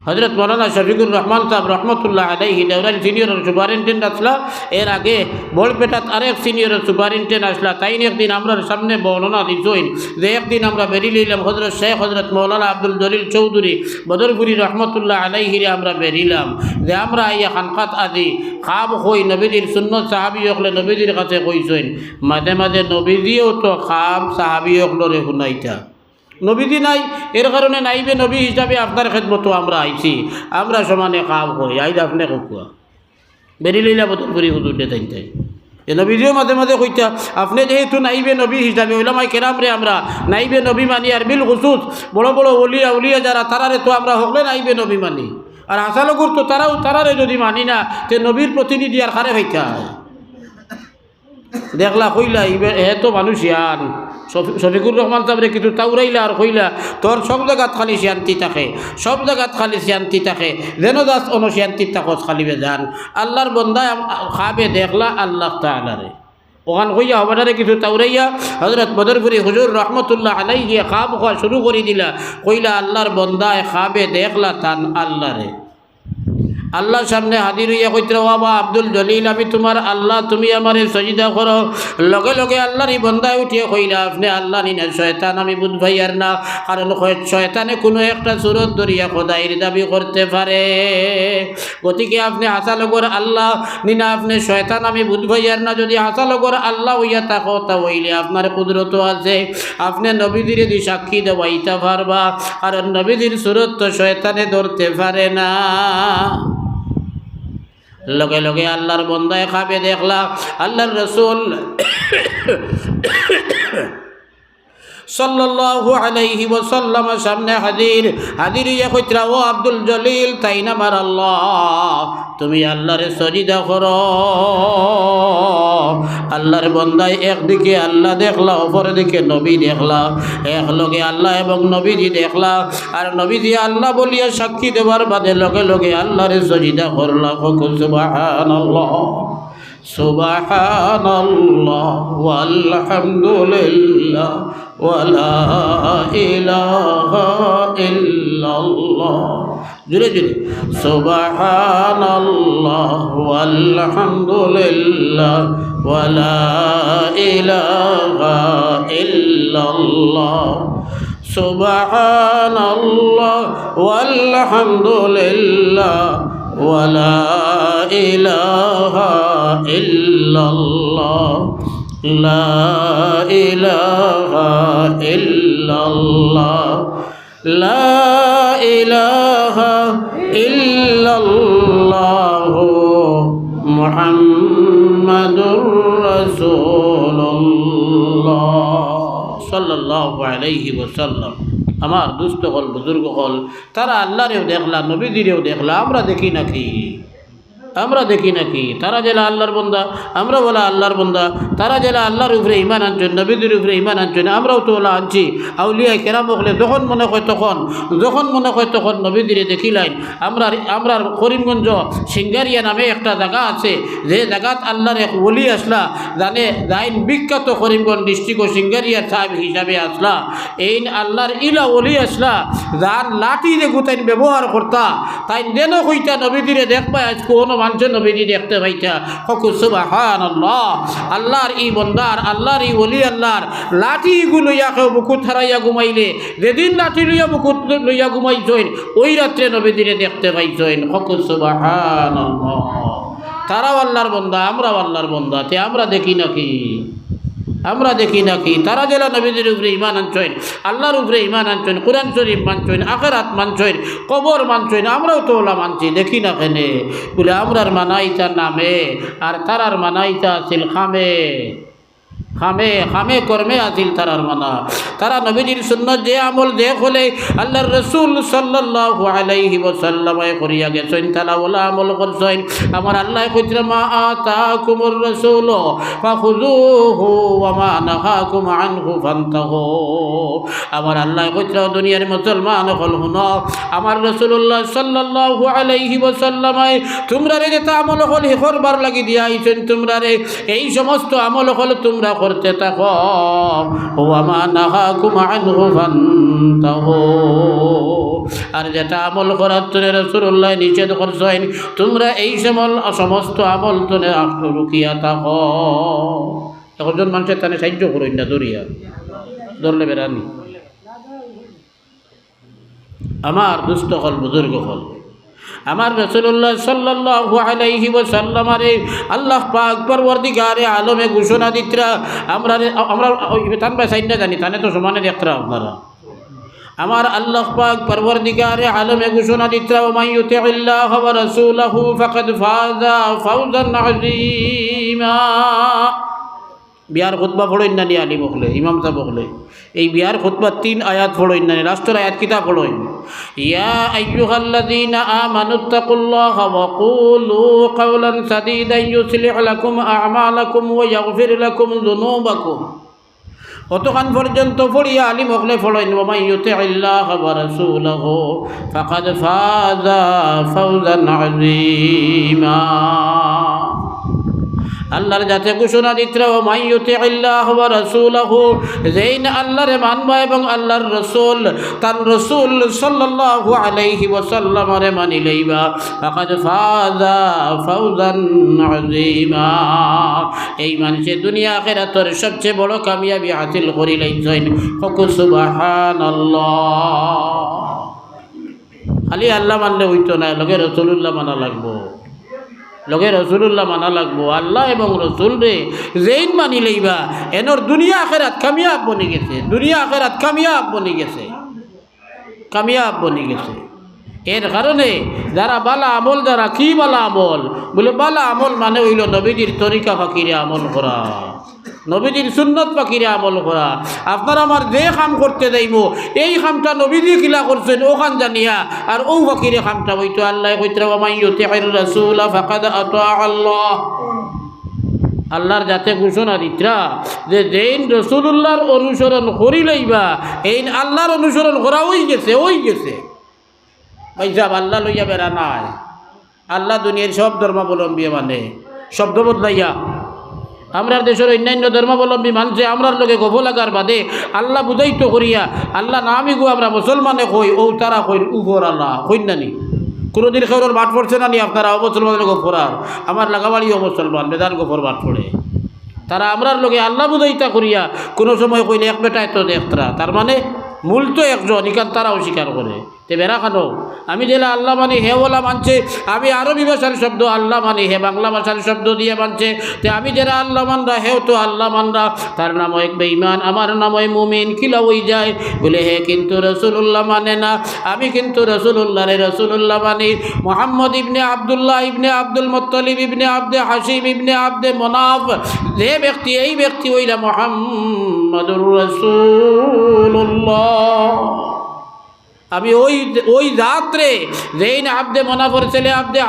হজরত মৌলানা শফিকুর রহমান সাহেব রহমতুল্লাহ আলাইহি দেওরান সিনিয়র সুপারিনটেন্ডেন্ট আসলা। এর আগে বড়পেটাত আরেক সিনিয়র সুপারিনটেন্ডেন্ট আসলা। তাই একদিন আমরা সামনে বর্ণনা দিছইন যে একদিন আমরা বেরিয়ে নিলাম হজরত শেখ হজরত মৌলানা আব্দুল জলিল চৌধুরী বদরপুরি রহমতুল্লাহ আলাইহিরে আমরা বেরিলাম যে আমরা এই খানকাত আজি খাব হই নবীজির সুন্নত সাহাবি হকলে নবীজির কাছে কইছইন। মাঝে মাঝে নবীজিও তো খাব সাহাবি হকলরে শুনাইতা, নবীজি নাই এর কারণে নাইবে নবী হিসাবে আপনার খেদমতো আমরা আইছি, আমরা সমানে কাম করি আইজ আপনি কুয়া বেরি লইলা বতর করি হুজুর দে তাই তাই এ নবীজিও মাঝে মাঝে কইতা আপনি যেহেতু নাইবে নবী হিসাবে ওলামাই কেরাম রে আমরা নাইবে নবী মানি আর বিল খুসুস বড় বড় উলিয়া উলিয়া যারা তারারে তো আমরা হকলে নাইবে নবী মানি আর আসালগুর তো তারারে যদি মানি না তে নবীর প্রতিনিধি আর খারে হইতা দেখলা কইলা হে তো মানুষ ইয়ান শফিকুর রহমান সাহেবরে কিন্তু তাউরাইলা আর কইলা তোর সব জায়গাত খালি শান্তি থাকে, সব জায়গাত খালি শান্তি থাকে, যেন দাস অনশান্তি থাকস খালি বেজান আল্লাহর বন্দায় খাবে দেখলা আল্লাহ তাআলারে ওখান কইয়া হবারে কিছু তাউরাইয়া হজরত বদরপুরি হুজুর রহমতুল্লাহ আলাইহি খাব খাওয়া শুরু করে দিলা কইলা আল্লাহর বন্দায় খাবে দেখলা তান আল্লাহরে। আল্লাহর সামনে হাজির হইয়া কইতে বাবা আব্দুল জলিল আমি তোমার আল্লাহ, তুমি আমারে সজিদা করো। লগে লগে আল্লাহরই বন্দায় উঠিয়ে কইলা আপনি আল্লাহ নিনা শয়তান আমি বুঝ ভাইয়ার না, কারণ শয়তানে কোনো একটা সুরত ধরিয়া খোদাইয়ের দাবি করতে পারে, গতিকে আপনি হাসা লগর আল্লাহ নিনা আপনি শয়তান আমি বুঝ ভাইয়ার না, যদি হাসা লগর আল্লাহ হইয়া থাকো তা হইলে আপনার কুদরত আছে, আপনি নবীদের দি সাক্ষী দেওয়াইতে পারবা, কারণ নবীদের সুরত তো শয়তানে ধরতে পারে না। লগে লগে আল্লাহর বন্দায় খাবে দেখলা আল্লাহর রসুল সাল্লাল্লাহু আলাইহি ওয়াসাল্লাম সামনে হাজির ইয়া কইতরা ও আব্দুল জলিল তাই না মার আল্লাহ তুমি আল্লাহরে সজিদা করো। আল্লাহর বন্দায় একদিকে আল্লাহ দেখলা অপর দিকে নবী দেখলা, এক লগে আল্লাহ এবং নবীজি দেখলা আর নবীজি আল্লাহ বলিয়া সাক্ষী দেওয়ার বাদে লগে লগে আল্লাহরে সজিদা করলা। সুবহানাল্লাহ সুবহানাল্লাহ ওয়ালহামদুলিল্লাহ ওয়ালা ইলাহা ইল্লাল্লাহ, জুড়ে জুড়ে সুবহানাল্লাহ ওয়ালহামদুলিল্লাহ ওয়ালা ইলাহা ইল্লাল্লাহ, সুবহানাল্লাহ ওয়ালহামদুলিল্লাহ ওয়ালা ইলাহা ইল্লাল্লাহ, লা ইলাহা ইল্লাল্লাহ, লা ইলাহা ইল্লাল্লাহ মুহাম্মাদুর রাসূলুল্লাহ সাল্লাল্লাহু আলাইহি ওয়াসাল্লাম। আমার দুস্থ হল বুজুর্গ হল তারা আল্লাহরেও দেখলা নবীজিরেও দেখলা, আমরা দেখি নাকি? আমরা দেখি নাকি? তারা জেলা আল্লাহর বন্দা, আমরা বলা আল্লাহর বন্দা, তারা জেলা আল্লাহর উপরে ইমান আনছেন, নবীদের উপরে ইমান আনছেন, আমরাও তো ওলা আনছি। আউলিয়া কেরাম হলে যখন মনে হয় তখন নবীদিরে দেখিলাইন। আমরা করিমগঞ্জ সিঙ্গারিয়া নামে একটা জায়গা আছে, যে জায়গাত আল্লাহর এক ওলি আসলা জানে যাইন বিখ্যাত করিমগঞ্জ ডিস্ট্রিক্ট ও সিঙ্গারিয়ার সাহেব হিসাবে আসলা। এই আল্লাহর ইলা ওলি আসলা যার লাঠি যে গুতাইন ব্যবহার করতা তাই যেন কইতা নবীদিরে দেখবা আজ কোনো মানুষের নবীজি দেখতে পাইতা। হকু সুবহানাল্লাহ আল্লাহর ই বন্দার আল্লাহর ই ওলি আল্লাহর লাঠিগুলো ইয়াকে বুকুত হারাইয়া ঘুমাইলে যেদিন লাঠি লইয়া বুকুত লইয়া ঘুমাইছেন ওই রাত্রে নবীজিরে দেখতে পাইছেন। হকু সুবহানাল্লাহ। তারাও আল্লাহর বন্দা, আমরাও আল্লাহর বন্দা, তে আমরা দেখি নাকি? আমরা দেখি নাকি? তারা জেলা নবীদের উপরে ইমান আনছেন, আল্লাহর উপরে ইমান আনছেন, কোরআন শরীফ মানছেন, আখিরাত মানছেন, কবর মানছেন, আমরাও তো ওলা মানছি, দেখি না কেনে? বলে আমরার মানাইতা নামে আর তারার মানাইতা আছিল খামে খামে খামে কর্মে আছিল তারার মানা। তারা নবীজির সুন্নত যে আমল যে হলে আল্লাহর রসুল সাল্লাল্লাহু আলাইহি ওয়াসাল্লাম করিয়া গেছেন তারা ওলা আমল করছেন। আমার আল্লাহ কইছে মা আতাকুমুর রাসূল ফাখুযুহু ওয়া মা নাহাকুম আনহু ফান্তাহু। আমার আল্লাহ কইছে দুনিয়ার মুসলমান হল হুনো আমার রাসূলুল্লাহ সাল্লাল্লাহু আলাইহি ওয়াসাল্লাম তোমরা রে যেটা আমল হল করবার লাগি দিয়া আইছেন, তোমরা রে এই সমস্ত আমল হল তোমরা করতে থাকো, ওয়া মা নাহাকুম আনহু ফান্তাহু, আর যেটা আমল করার জন্য রাসূলুল্লাহ নিষেধ করছেন তোমরা এই সমস্ত আমল তোনে রুকিয়া থাকো। একজন মানুষের তানে সাহায্য করুন না, দরিয়া ধরলে বেড়ানি। আমার দুস্থ হল বুজুর্গ হল, আমার রাসূলুল্লাহ সাল্লাল্লাহু আলাইহি ওয়াসাল্লাম আল্লাহ পাক পরওয়ারদিগারে আলমে ঘোষণা দিতরা, আমরা তান বা সাইন না জানি, তানে তো সমানে দেখতরা আপনারা। আমার আল্লাহ পাক পরওয়ারদিগারে আলমে ঘোষণা দিতরা, ওয়া মান ইউতিইল্লাহ ওয়া রাসূলাহু ফাকাদ ফাযা ফাওজান আযীমা। বিয়ার খুতবা পড়েন না নি আলী বকলে, ইমাম সাহেব বকলে এই বিয়ার খুতবা 3 আয়াত পড়েন না, লাস্টের আয়াত কিতা পড়েন, ইয়া আইয়ুহাল্লাযীনা আমানুত্তাকুল্লাহা ওয়া কুলু কাওলান সাদীদান ইউসলিহ লাকুম আ'মালাকুম ওয়া ইয়াগফির লাকুম যুনুবাকুম। অতখান পর্যন্ত পড়িয়া আলী বকলে পড়েন, ওয়া মান ইউতিইল্লাহা ওয়া রাসূলাহু ফাকাদ ফাযা ফাওজান আযীমা। আল্লাহর যাতে ঘোষণা দিতরা, ওয়া মান ইউতিইল্লাহ ওয়া রাসূলাহু, যেইন আল্লাহরে মানবা এবং আল্লাহর রাসূল তার রাসূল সাল্লাল্লাহু আলাইহি ওয়াসাল্লামরে মানি লইবা, ফাকাদ ফাযা ফাওজান আযীমা। এই মানুষে দুনিয়া আখিরাতের সবচেয়ে বড় কামিয়াবি হাসিল করি লাইছেন। ফকু সুবহানাল্লাহ। খালি আল্লাহ মানলে হইতো না, লগে রাসূলুল্লাহ মানা লাগবো, লগে রসুল্লাহ মানা লাগবো। আল্লাহ এবং রসুল রে যেইন মানি লইবা এনর দুনিয়া আখেরাত কামিয়াব বনি গেছে, দুনিয়া আখেরাত কামিয়াব বনি গেছে, কামিয়াব বনি গেছে। এর কারণে যারা বালা আমল, যারা কি বালা আমল বলে, বালা আমল মানে হইল নবীজির তরিকা ফাকিরে আমল করা, নবীজির সুন্নত পাখিরে আমল করা। আপনার আমার যে কাম করতে যাইব এই কামটা নবীজি কিলা করছেন ওখান জানিয়া, আর ও পাখিরে কামটা হইতো আল্লাহ কইতরা, ওয়া মান ইউতিইর রাসূলা ফাকাদ আতা আল্লাহ। আল্লাহর যাতে ঘোষণা দিতরা যে যেইন রাসূলুল্লাহর অনুসরণ করি লইবা, এই আল্লাহর অনুসরণ করা হয়ে গেছে, হয়ে গেছে। ভাই সাহেব আল্লাহ লইয়া বেড়া নাই, আল্লাহ দুনিয়ার সব ধর্মাবলম্বী মানে শব্দ বদলাইয়া আমরা দেশের অন্যান্য ধর্মাবলম্বী মানুষে আমরার লোকে গভ লাগার বাদে আল্লাহ বুঝাইতো করিয়া আল্লাহ নামি গো আমরা মুসলমানে কই, ও তারা কই উপর আল্লাহ কইন না নি। কোনোদিন খেউর বাট পড়ছে না নি আপনারা অমুসলমানের গোফরার, আমার লাগাবাড়িও মুসলমান বেদান গোফর বাট পড়ে। তারা আমরার লোকে আল্লাহ বুঝাইতা করিয়া কোনো সময় কইলে এক বেটায় তো দেখতরা, তার মানে মূল তো একজন, ইকান তারাও স্বীকার করে। তে বেড়া খানো আমি যেলা আল্লাহ মানি হে ওলা মানছে, আমি আরবি ভাষার শব্দ আল্লাহ মানি হে বাংলা ভাষার শব্দ দিয়ে মানছে, তে আমি যারা আল্লাহ মানরা হেও তো আল্লাহ মানরা, তার নাম হয় বেঈমান, আমার নাম হয় মুমিন। কিলা হই যায় বলে হে কিন্তু রাসূলুল্লাহ মানে না, আমি কিন্তু রাসূলুল্লাহ রে রাসূলুল্লাহ মানি। মুহাম্মদ ইবনে আব্দুল্লাহ ইবনে আব্দুল মুত্তালিব ইবনে আব্দে হাশিম ইবনে আব্দে মনাফ, যে ব্যক্তি এই ব্যক্তি হইলা মুহাম্মাদুর রাসূলুল্লাহ। আমি ওই রাত্রে যেইন আব্দে মনাফর ছেলে আব্দে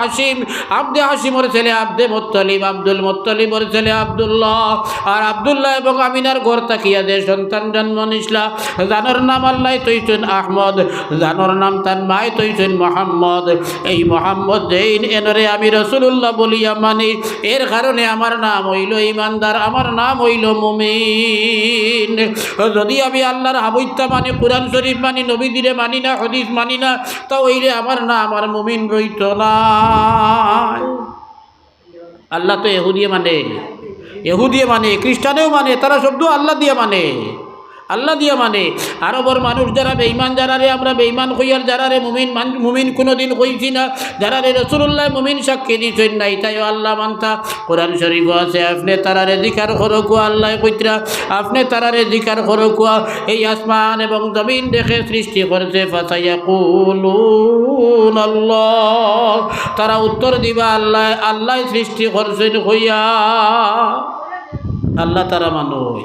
হাসিমর ছেলে আব্দে মুত্তালিব, আব্দুল মুত্তালিবর ছেলে আব্দুল্লাহ, আর আব্দুল্লাহ এবং আমিনার ঘর তাকিয়া যে সন্তান জন্ম নিসলা, জানোর নাম আল্লাহ তৈছেন আহমদ, জানোর নাম তার মায় তৈছেন মোহাম্মদ। এই মোহাম্মদ যেইন এনরে আমি রাসূলুল্লাহ বলিয়া মানি, এর কারণে আমার নাম হইল ইমানদার, আমার নাম হইল মুমিন। যদি আমি আল্লাহর হাবুইত্যা মানি, কুরআন শরীফ মানি, নবীজিরে মানি না, হাদিস মানি না, তা ওইলে আমার না আমার মুমিন রইত না। আল্লাহ তো ইহুদিয়ে মানে খ্রিস্টানেও মানে, তারা শব্দ আল্লাহ দিয়ে মানে, আল্লাহ দিয়া মানে। আরবর মানুষ যারা বেঈমান, যারা রে আমরা বেঈমান কইয়ার, যারা রে মুমিন কোনোদিন কইছি না, যারা রে রাসূলুল্লাহ মুমিন সাক্ষী দিছেন নাই, তাই আল্লাহ মানতা। কোরআন শরীফ আছে আপনি তারারে জিকার করো কুয়া, আল্লাহ কইতরা আপনি তারারে জিকার করো কুয়া। এই আসমান এবং জমিন দেখে সৃষ্টি করেছে, ফাসায়াকুলুন আল্লাহ, তারা উত্তর দিবা আল্লাহ, আল্লাহ সৃষ্টি করছেন কইয়া। আল্লাহ তারা মানুষ,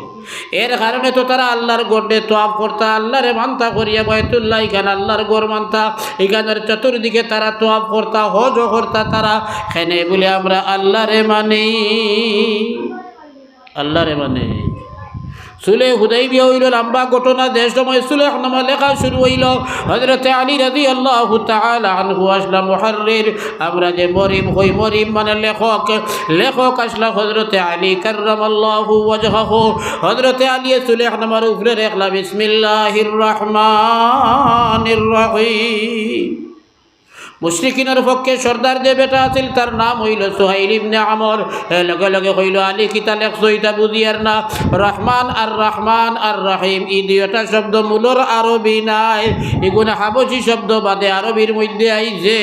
এর কারণে তো তারা আল্লাহর গড়ে তোয়াফ করতা, আল্লাহরে মানতা করিয়া বাইতুল্লাহ, এখানে আল্লাহর গড় মানতা, এখানের চতুর্দিকে তারা তোয়াফ করতা, হজও করতা তারা। এখানে বলে আমরা আল্লাহরে মানি, আল্লাহরে মানে। সুলে হুদাইবিয়া হইল লম্বা ঘটনা। যে সময় সুলহনামা লেখা শুরু হইল, হযরতে আলী রাদিয়াল্লাহু তাআলা আনহু আসলা মুহাররির। আমরা যে মরিম হই, মরিম মানে লেখক, লেখক আসলা হযরতে আলী কাররামাল্লাহু ওয়াজহাহু। হযরতে আলী সুলহনামার উপরে লেখলা বিসমিল্লাহির রহমানির রহিম। মুশরিকিনের পক্ষে সর্দার যে বেটা আছিল তার নাম হইল সুহাইল ইবনে আমর। লগে লগে হইল আলী কিতা লেখছো এটা বুঝিয়ার না। রহমান আর রহিম এই দুইটা শব্দ মূলর আরবি নাই, এগুলো হাবশি শব্দ বাদে আরবির মধ্যে আইছে।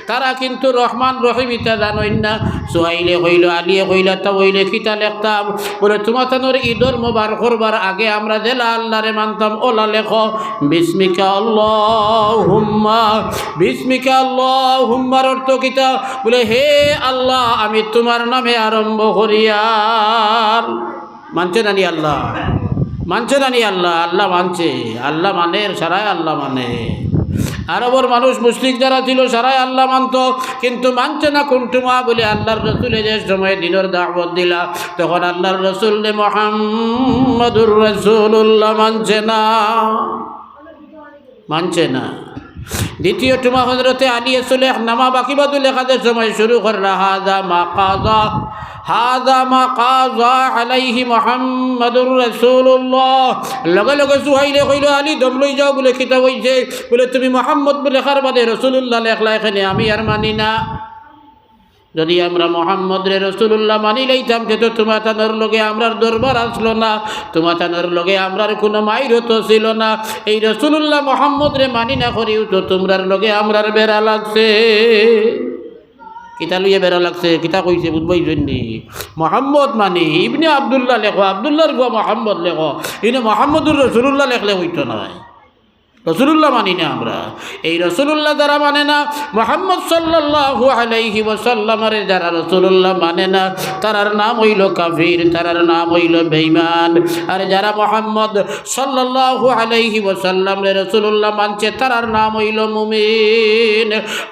তারা কিন্তু রহমান রহিম ইতা জানেন না। সুহাইলে হইল আলিয়ে হইল তা হইলে কিতা লেখতাম, বলে তোমার তানোর ঈদর মোবার করবার আগে আমরা জেলা আল্লাহরে মানতাম, ওলা লেখো বিস্মিকা আল্লাহুম্মা, বিস্মিকা আল্লাহুম্মার অর্থ কিতা, বলে হে আল্লাহ আমি তোমার নামে আরম্ভ করিয়ার। মানছে নানি আল্লাহ, মানছে নানি আল্লাহ, আল্লাহ মানছে, আল্লাহ মানে সারাই আল্লাহ মানে। আরবর মানুষ মুশরিক যারা ছিল সারাই আল্লাহ মানত, কিন্তু মানছে না কুনতুমা বলে আল্লাহর রসুলে যে সময় দিনের দাওয়াত দিলা তখন আল্লাহর রসুল মুহাম্মাদুর রাসূলুল্লাহ মানছে না, মানছে না। দ্বিতীয় টুমা হযরতে আলী সুলহনামা বাকিবাদুল লেখাদের সময় শুরু করলা হাযা মা কাযা, হাযা মা কাযা আলাইহি মুহাম্মাদুর রাসূলুল্লাহ। লগে লগে সুহাইলে কইল আলী দম লই যাও, বলে কিতাব হইছে, বলে তুমি মুহাম্মদ বলে লেখার বাদে রাসূলুল্লাহ লেখলা, এখানে আমি আর মানি না। যদি আমরা মোহাম্মদ রে রসুল্লাহ মানি লইতাম তো তোমার তানোর লগে আমরার দরবার আসলো না, তোমার তানোর লগে আমরার কোনো মাইরত ছিল না। এই রসুল্লাহ মোহাম্মদ রে মানি না করিও তো তোমরার লগে আমরার বেড়া লাগছে। কিতা লইয়া বেড়া লাগছে, কিতা কইছে বুঝবই জন্যে। মোহাম্মদ মানি ইবনে আবদুল্লাহ লেখো, আবদুল্লাহর গুয়া মোহাম্মদ লেখো, ইনে মোহাম্মদুর রসুল্লাহ লেখলে হইতো নয়। রসুলুল্লাহ মানি না আমরা। এই রসুলুল্লাহ যারা মানে না, মুহাম্মদ সাল্লাল্লাহু আলাইহি ওয়াসাল্লামের যারা রসুলুল্লাহ মানে না, তারার নাম হইল কাফির, তারার নাম হইল বেঈমান। আর যারা মুহাম্মদ সাল্লাল্লাহু আলাইহি ওয়াসাল্লামের রসুলুল্লাহ মানছে তারার নাম হইল মুমিন।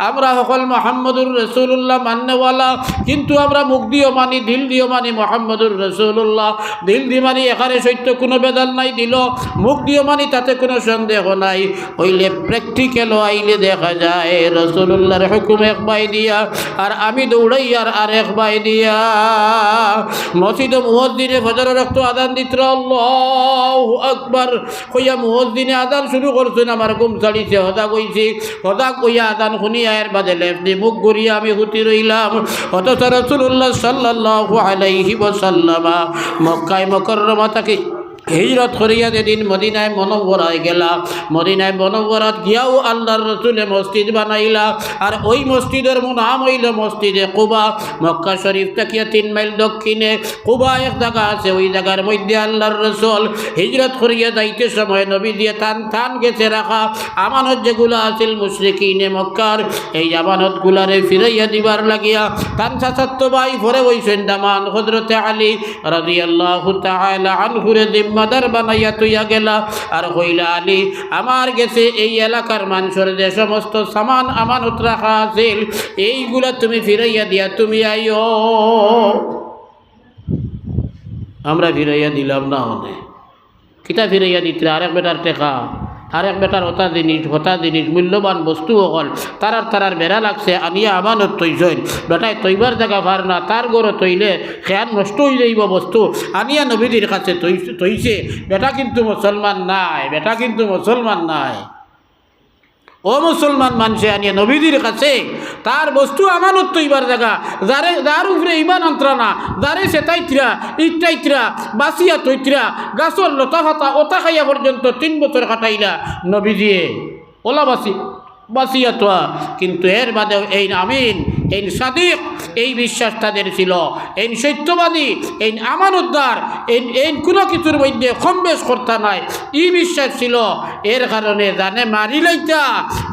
আমরা সকল মুহাম্মদুর রসুলুল্লাহ মাননেওয়ালা, কিন্তু আমরা মুখ দিও মানি, দিল দিও মানি মুহাম্মদুর রসুলুল্লাহ। দিল দিয়ে মানি এখানে সত্য কোনো বেদাল নাই, দিল মুখ দিও মানি তাতে কোনো সন্দেহ নাই। হইলে প্র্যাকটিক্যাল আইলে দেখা যায় রসুল্লাহর হুকুম এক বাই দিয়া আর আমি দৌড়াই আর এক বাই দিয়া। মসজিদ মুয়াজ্জিনে ফজরের রক্ত আদান দিত, আল্লাহু আকবার কইয়া মুয়াজ্জিনে আদান শুরু করছেন, আমার ঘুম ছাড়িছে, হদা কইছি, হদা কইয়া আদান শুনিয়া এর বাদে লেফট দিয়ে মুখ ঘুরিয়া আমি হুতি রইলাম। অথচ রসুল্লাহ সাল্লাল্লাহু আলাইহি ওয়াসাল্লাম মক্কায় মুকাররমা থেকে হিজরত করিয়া যেদিন মদিনায় মনব্বরায় গেলা, মদিনায় মনব্বরাত গিয়াও আল্লাহর রসুলে মসজিদ বানাইলা। আর ওই মসজিদের নাম হইল মসজিদে কুবা। মক্কা শরীফ থেকে 3 মাইল দক্ষিণে কুবা এক জায়গা আছে, ওই জায়গার মধ্যে আল্লাহর রসুল হিজরত করিয়া যাইতে সময় নবী দিয়ে থান গেছে রাখা আমানত যেগুলো আছিল মুশরিকিনে মক্কার, এই আমানতগুলারে ফিরাইয়া দিবার লাগিয়া তান সাত ভাই ভরে হইছেন দামান হযরতে আলী রাদিয়াল্লাহু তাআলা আনহুরে মাদার বানাইয়া তুইয়া গেলা। আর হইলা আলী আমার গেছে এই এলাকার মানুষের যে সমস্ত সামান আমানত রাখা আছিল এইগুলা তুমি ফিরাইয়া দিয়া তুমি আইও। আমরা ফিরাইয়া দিলাম না, হনে কিতা ফিরাইয়া দিতে আরেক বেটার টেকা, আরেক বেটার হতা জিনিস মূল্যবান বস্তু হল তারার বেড়া লাগছে আনিয়া আমানত তৈছেন। বেটায় তৈবার জায়গা ভার না, তার গড়ে তৈলে খেয়াল নষ্ট হয়ে যাইব বস্তু আনিয়া নবীদের কাছে তৈছে। বেটা কিন্তু মুসলমান নাই, বেটা কিন্তু মুসলমান নাই। ও মুসলমান মানুষে আনিয়া নবীদের কাছে তার বস্তু আমানত তৈবার জায়গা, যার উপরে ইমান আন্তরা না, যারে সেটাইত্রা ইটাইত্রা বাসিয়া তৈত্রা গাছর লতা ফাতা ওতা খাইয়া পর্যন্ত 3 বছর কাটাইলা নবী দিয়ে ওলা বাসিয়া তোয়া। কিন্তু এর বাদেও এই আমিন, এই সাদিক, এই বিশ্বাস তাদের ছিল, এই সত্যবাদী, এই আমানতদার, এই কোনো কিছুর মধ্যে কম বেশ করতা নাই, এই বিশ্বাস ছিল। এর কারণে জানে মারি লাইতা,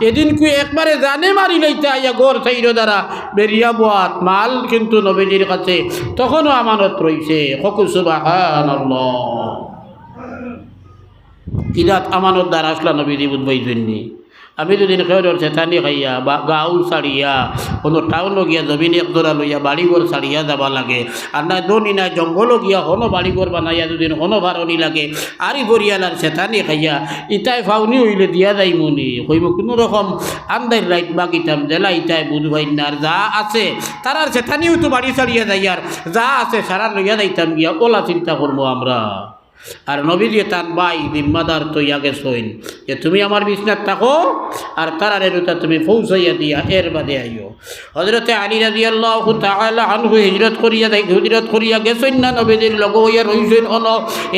এদিন কুই একবারে জানে মারি লাইতা ইয়া গড় থাইর দ্বারা বেরিয়া বোয়াত মাল কিন্তু নবীজির কাছে তখনও আমানত রয়েছে। হকু সুবহানাল্লাহ। কিরাত আমানতদার আসলা নবীজি বুঝবাই জন্যে। আমি দুদিন খেয়ে চেতানি খাইয়া বা গাঁও ছাড়িয়া কোনো টাউনও গিয়া জমিন একজোড়া লইয়া বাড়িঘর ছাড়িয়া যাবা লাগে আর না দনি না জঙ্গলও গিয়া হনো বাড়িঘর বানাইয়া দুদিন হনো ভারণি লাগে আরি বরিয়ালার চেতানি খাইয়া ইটাই ফাউনি হইলে দিয়া যাই মনি হইব কোনো রকম আন্দার রাইট বাগিতাম জেলা ইটাই বুধবাই না আর যা আছে তারার চেতানিও তো বাড়ি ছাড়িয়া যাই আর যা আছে সারা লইয়া যাইতাম গিয়া ওলা চিন্তা করবো আমরা আর নবীজি তার ভাই জিম্মাদার তো ইয়াকে সইন যে তুমি আমার বিছনাত থাকো আর তারারে রুতা তুমি পৌঁছাইয়া দিয়া এর বাদে আইও হযরতে আলী রাদিয়াল্লাহু তাআলা আনহু হিজরত করিয়া গেছেন না নবীজির লগ হইয়া রইছেন অন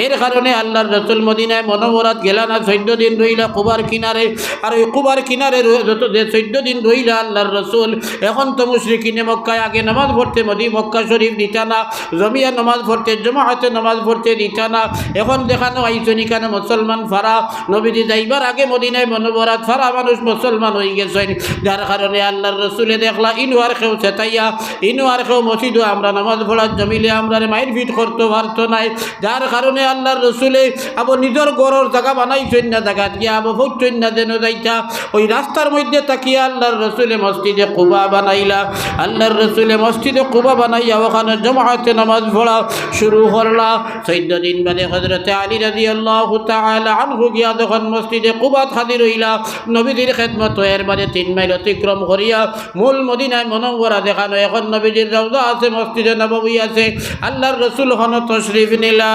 এর কারণে আল্লাহর রাসূল মদিনায় মনোবরাত গেলা না 14 দিন রইলা কুবার কিনারে আর ওই কুবার কিনারে যত 14 দিন রইলা আল্লাহর রাসূল এখন তো মুশরিকিনে মক্কায় আগে নামাজ পড়তে মক্কা শরীফ দিতা না জমিয়া নামাজ পড়তে জামাতে নামাজ পড়তে দিতা না এখন দেখানো আইসনি কেন মুসলমান ফারা নবীজি যাইবার আগে মদিনায় মনোবরাত ফারা মানুষ মুসলমান হয়ে গেছেন যার কারণে আল্লাহর রসুলে দেখলা ইনু আর কেউ চেতাইয়া ইনু আর কেউ মসজিদও আমরা নামাজ পড়ার জমিলে আমরা মায়ের ভিট করতে পারতো নাই যার কারণে আল্লাহর রসুলে আবার নিজের গড়ের জায়গা বানাইছেন না জায়গাত গিয়ে আবার ভুটছেন না যেন যাইতা ওই রাস্তার মধ্যে তাকিয়ে আল্লাহর রসুলে মসজিদে কুবা বানাইলা আল্লাহর রসুলে মসজিদে কুবা বানাইয়া ওখানে জমাতে নামাজ পড়া শুরু করলা 14 দিন বাদে হযরতে আলী রাদিয়াল্লাহু তাআলা আনহু গিয়া যখন মসজিদে কুবাত হাজির হইলা নবীজির খেদমত এর বাদে 3 মাইল অতিক্রম করিয়া মূল মদিনায় মুনাওয়ারা দেখানো এখন নবীজির রওজা আছে মসজিদে নববী আছে আল্লাহর রাসূল হন তশরিফ নিলা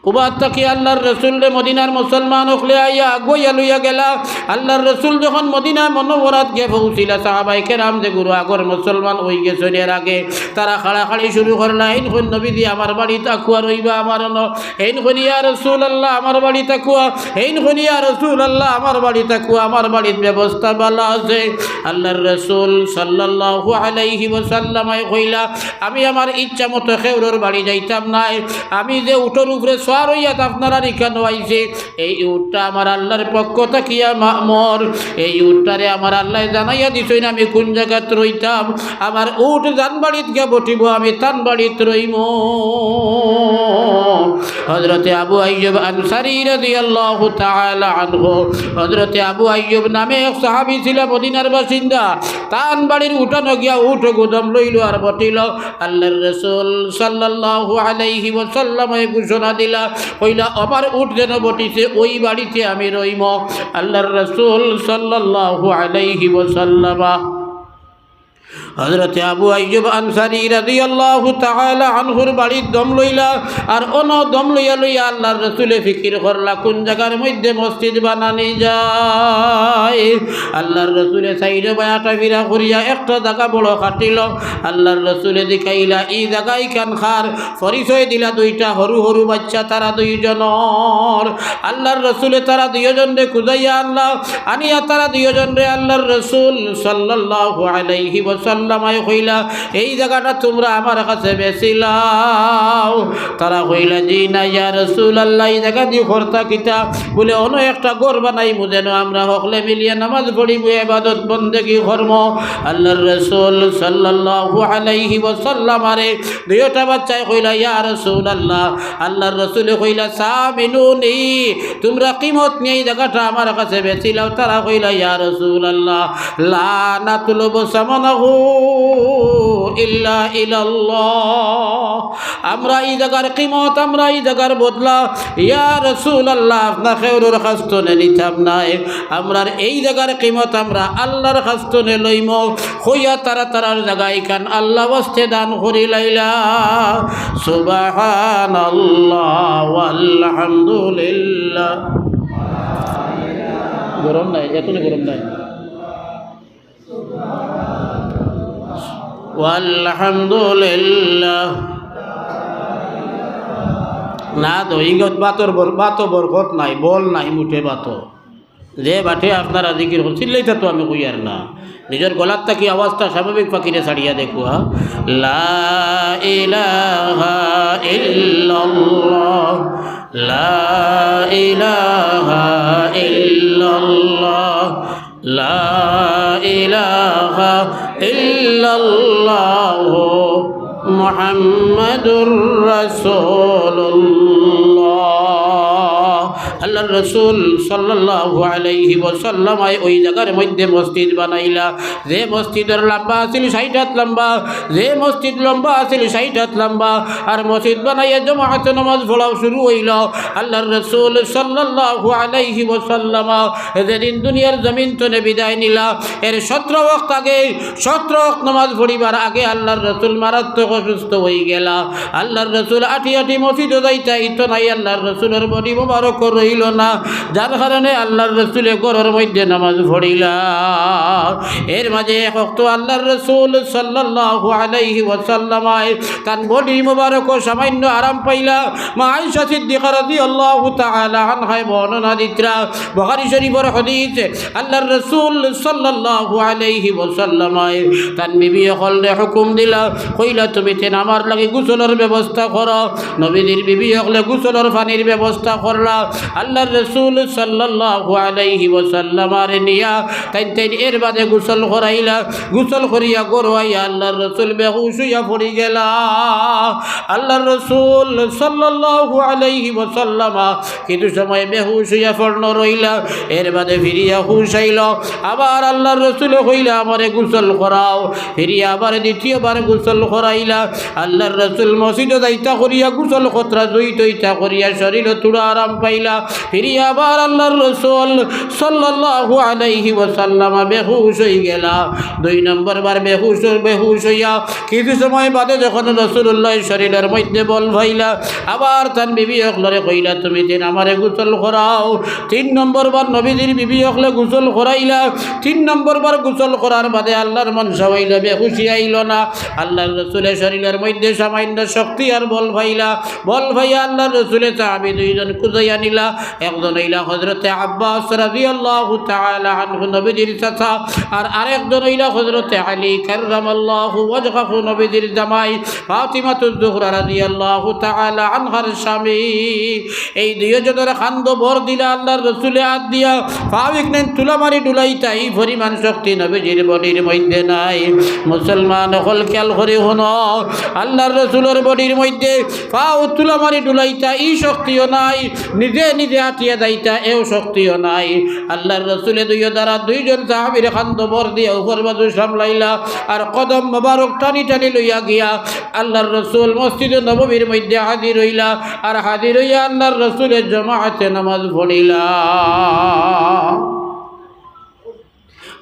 কুবাত থেকে আল্লাহর রসুলরে মদিনার মুসলমান হলে আইয়া আগুয়া লইয়া গেলা আল্লাহর রসুল যখন মদিনায় মনোবরাত গিয়ে পৌঁছিলা সাহাবাই কেরাম যে গুরু আগর মুসলমান হয়ে গেছেন এর আগে তারা খাড়াখাড়ি শুরু করলা এইন নবীজি আমার বাড়ি তাকুয়া রইবা আমার এইন ইয়া রাসূলুল্লাহ আমার বাড়ি তাকুয়া এইন ইয়া রাসূলুল্লাহ আমার বাড়ি তাকুয়া আমার বাড়ির ব্যবস্থা ভালো আছে আল্লাহর রসুল সাল্লাল্লাহু আলাইহি ওয়াসাল্লাম কইলা আমি আমার ইচ্ছা মতো খেউরের বাড়ি যাইতাম না আমি যে উঠোর উপরে আর ইয়াত আপনারা রিখানো আইছে এই উটটা আমার আল্লাহর পক্ষ থাকিয়া মামর এই উটটারে আমার আল্লাহ জানাইয়া দিছেন আমি কোন জায়গাত রইতাম আমার উট জানবাড়িত গিয়ে বটিব আমি তান বাড়িত রইম হযরতে আবু আইয়ুব আনসারী রাদিয়াল্লাহু তাআলা আনহু হযরতে আবু আইয়ুব নামে এক সাহাবী ছিল মদিনার বাসিন্দা তান বাড়ির উঠানো গিয়া উট গোদম লইল আর বটিল আল্লাহর রাসূল সাল্লাল্লাহু আলাইহি ওয়াসাল্লাম ঘোষণা দিলা কইলা আমার উট যেন বটিছে ওই বাড়িতে আমি রইম আল্লাহর রাসূল সাল্লাল্লাহু আলাইহি ওয়াসাল্লাম হযরতে আবু আইয়ুব আনসারী রাদিয়াল্লাহু তাআলা আনহুর বাড়ির দম লইলা আর অন দম লইয়া আল্লাহর রাসূলে ফিকির করলা কোন জায়গার মধ্যে মসজিদ বানানি যায় আল্লাহর রাসূলে সাইডে বায়াটা ফিরা করিয়া একটা জায়গা বড় কাটিল আল্লাহর রাসূলে দেখাইলা এই জায়গায় কানখার পরিচয় দিলা দুইটা হরু হরু বাচ্চা তারা দুইজনের আল্লাহর রাসূলে তারা দুইজনরে খুঁজাইয়া আল্লাহ আনিয়া তারা দুইজনরে আল্লাহর রাসূল সাল্লাল্লাহু আলাইহি ওয়াসাল্লাম কইলা এই জায়গাটা তোমরা আমার কাছে বেচিলাও তারা কইলা জি না ইয়া রাসূলুল্লাহ এই জায়গা দিয়ে খরতা কিতা বলে অন্য একটা ঘর বানাইমু যেন আমরা সকলে মিলিয়ে নামাজ পড়িব ইবাদত বন্দেগি করব আল্লাহর রাসূল সাল্লাল্লাহু আলাইহি ওয়াসাল্লাম আরে দুইটা বাচ্চায় কইলা ইয়া রাসূলুল্লাহ আল্লাহর রাসূল কইলা সামিনুনি তোমরা কিমত নিয়ে এই জায়গাটা আমার কাছে বেচিলাও তারা কইলা ইয়া রাসূলুল্লাহ লা নাতলুবু সামানাহু ইল্লা ইলাল্লাহ আমরা এই জায়গার কিমত আমরা এই জায়গার বদলা ইয়া রাসূলুল্লাহ আপনার খেউরের খাস্তনে নিতাম নাই আমরা এই জায়গার কিমত আমরা আল্লাহর খাস্তনে লইম হইয়া তারার জায়গায় কান আল্লাহ ওয়াস্তে দান করি লাইলা সুবহানাল্লাহ ওয়ালহামদুলিল্লাহ গরম নাই এখনো গরম নাই আলহামদুলিল্লাহ না তো ইগত বাতো বরকত নাই বল নাই মুঠে বাতো যে বাটে আপনারা জিকির করছিল এইটা তো আমি কই আর না নিজের গলার থাকি আওয়াজটা স্বাভাবিক পাখিরে ছাড়িয়া দেখো লা ইলাহা ইল্লাল্লাহ লা ইলাহা ইল্লাল্লাহ লা ইলাহা ইল্লাল্লাহ মুহাম্মাদুর রাসূলুল্লাহ আল্লাহর রাসূল সাল্লাল্লাহু আলাইহি ওয়াসাল্লাম ওই জায়গার মধ্যে মসজিদ বানাইলা, যে মসজিদের লম্বা আছিল 60 হাত লম্বা, যে মসজিদ লম্বা আছিল 60 হাত লম্বা, আর মসজিদ বানাইয়া জামাতে নামাজ পড়াও শুরু হইল। আল্লাহর রাসূল সাল্লাল্লাহু আলাইহি ওয়াসাল্লাম যেদিন দুনিয়ার জমিন থেকে বিদায় নিলা, এর 17 ওয়াক্ত আগে 17 ওয়াক্ত নামাজ পড়িবার আগে আল্লাহর রাসূল মারাত্মক অসুস্থ হয়ে গেলা। আল্লাহর রাসূল আটি আটি মসজিদে যাইতা ইতো নাই, আল্লাহর রাসূলের বডি মোবারক রইল না, যার কারণে আল্লাহর রাসূলে ঘরের মধ্যে নামাজ পড়িলা। এর মাঝে এক ওয়াক্ত আল্লাহর রাসূল সাল্লাল্লাহু আলাইহি ওয়াসাল্লাম তার বডি মোবারক সামান্য আরাম পাইলা। মা আয়েশা সিদ্দিকা রাদিয়াল্লাহু তাআলা আনহা বর্ণনা দিতরা, বুখারী শরীফের হাদিস, আল্লাহর রাসূল সাল্লাল্লাহু আলাইহি ওয়াসাল্লাম তার বিবি হলরে হুকুম দিলা, কইলা তুমি তেন আমার লাগে গোসলের ব্যবস্থা করো। নবীর বিবি হলে গোসলের পানির ব্যবস্থা করলা। আল্লাহর রাসূল সাল্লাল্লাহু আলাইহি ওয়াসাল্লাম আর নিয়া তাই এর বাদে গোসল করাইলা। গোসল করিয়া গড়াইয়া আল্লাহর রাসূল বেহুশ হইয়া পড়ি গেলা। আল্লাহর রাসূল সাল্লাল্লাহু আলাইহি ওয়াসাল্লাম কিছু সময় বেহুশ হইয়া পড়ন রইলা। এর বাদে ফিরিয়া হুশ আইল। আবার আল্লাহর রাসূল কইলা আমারে গোসল করাও। ফিরিয়া আবার দ্বিতীয়বার গোসল করাইলা। আল্লাহর রাসূল মসজিদে যাইতা করিয়া গোসল খতরা জইতা করিয়া শরীর তুড়া আরাম পাইলা। ফিরিয়া আবার আল্লাহর রাসূল সাল্লাল্লাহু আলাইহি ওয়াসাল্লাম বেহুশ হয়ে গেলা। 2 নম্বর বার বেহুশ হইয়া কিছু সময় বাদে যখন রাসূলুল্লাহ শরীরের মধ্যে বল ভাইলা, আবার তার বিবি হকলরে কইলা তুমি দিন আমারে গোসল করাও। 3 নম্বর বার নবীজির বিবি হকলে গোসল করাইলা। 3 নম্বর বার গোসল করার বাদে আল্লাহর মন সাইলা, বেহুশি আইল না। আল্লাহর রাসূলের শরীরের মধ্যে সামান্য শক্তি আর বল ভাইলা। বল ভাইয়া আল্লাহর রাসূলের সাহাবী 2 জন খুঁজাইয়া নিলা। একজন হইলা হযরতে আব্বাস রাদিয়াল্লাহু তাআলা আনহু নবীজির চাচা, আর আরেকজন হইলা হযরতে আলী কাররামাল্লাহু ওয়াজহাহু নবীজির জামাই ফাতিমাতুজ জোহরা রাদিয়াল্লাহু তাআলা আনহার স্বামী। এই 2 জনের খান্দ ভর দিলা আল্লাহর রাসূলে হাত দিয়া ফাবিক নেন তুলামারি ডুলাইতা। এই পরিমাণ শক্তি নবীজির বডির মধ্যে নাই। মুসলমান হল খেয়াল করে হনো, আল্লাহর রাসূলের বডির মধ্যে পাও তুলামারি ডুলাইতা এই শক্তিও নাই, নিজে নিজে আটিয়া যাইতা এও শক্তিও নাই। আল্লাহর রাসূলে 2 জন সাহাবীর খান্দ ভর দিয়া উপর বাজু সামলাইলা, আর কদম মোবারক টানি টানি লইয়া গিয়া আল্লাহর রাসূল মসজিদে নববীর মধ্যে হাজির হইলা। আর হাজির হইয়া আল্লাহর রাসূলের জামাতে নামাজ পড়িলা।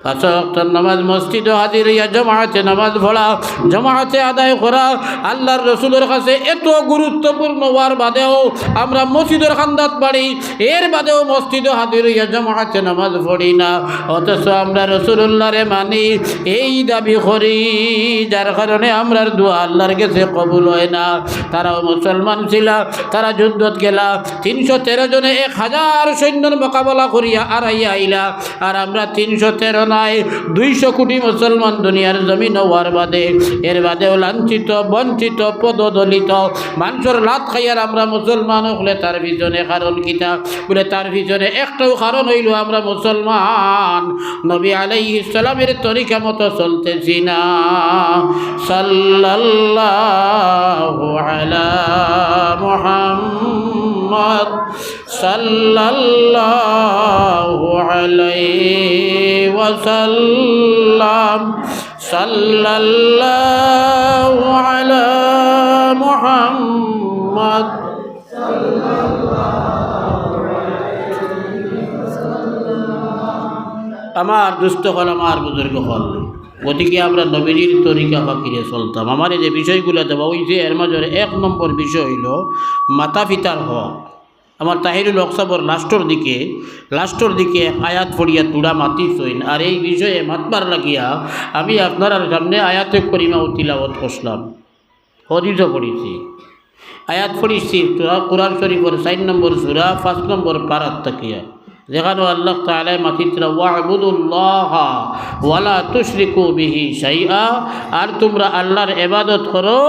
5 ওয়াক্তের নামাজ মসজিদে হাজির হইয়া জামাতে নামাজ পড়া, জামাতে আদায় করা আল্লাহর রাসূলের কাছে এত গুরুত্বপূর্ণ হওয়ার বাদেও আমরা মসজিদের খান্দাত বাড়ি, এর বাদেও মসজিদে হাজির হইয়া জামাতে নামাজ পড়ি না। অথচ আমরা রাসূলুল্লাহরে মানি, এই দাবি করি, যার কারণে আমরার দোয়া আল্লাহর কাছে কবুল হয় না। তারাও মুসলমান ছিল, তারা যুদ্ধত গেলা, 313 জনে 1000 সৈন্যর মোকাবেলা করিয়া আড়াইয়া আইলা। আর আমরা 313 নাই, 200 কোটি মুসলমান দুনিয়ার জমিন হওয়ার বাদে, এর বাদেও লাঞ্ছিত বঞ্চিত পদদলিত মানুষের লাত খাইয়ার আমরা মুসলমান হলে তার পিছনে কারণ কিতা বলে, তার পিছনে একটাও কারণ হইল আমরা মুসলমান নবী আলাইহিস সালামের তরিকা মতো চলতেছি না। সাল্লাল্লাহু আলা মুহাম্মদ সাল্লাল্লাহু আলাইহি ওয়াসাল্লাম সাল্লাল্লাহু আলা মুহাম্মদ। আমার দুস্থ হল, আমার বুজুর্গ হল, গতিকে আমরা নবীজির তরিকা ফাঁকিরে চলতাম। আমার এই যে বিষয়গুলো দেওয়া হয়েছে এর মাঝে 1 নম্বর বিষয় হইল মাতা পিতার হক। আমার তাহিরুল হক সাবর লাস্টর দিকে আয়াত পড়িয়া তুড়া মাতি সইন, আর এই বিষয়ে মাতবার লাগিয়া আমি আপনার সামনে আয়াতে করিমা তিলাওয়াত করলাম, হদিসও পড়েছি, আয়াত পড়েছি কুরআন শরীফের 4 নম্বর সূরা 5 নম্বর পারাত তাকিয়া, যেখানে আল্লাহ তাআলা মাতিতরা ওয়া'বুদুল্লাহ ওয়ালা তুশরিকু বিহি শাইআ, আর তোমরা আল্লাহর ইবাদত করো,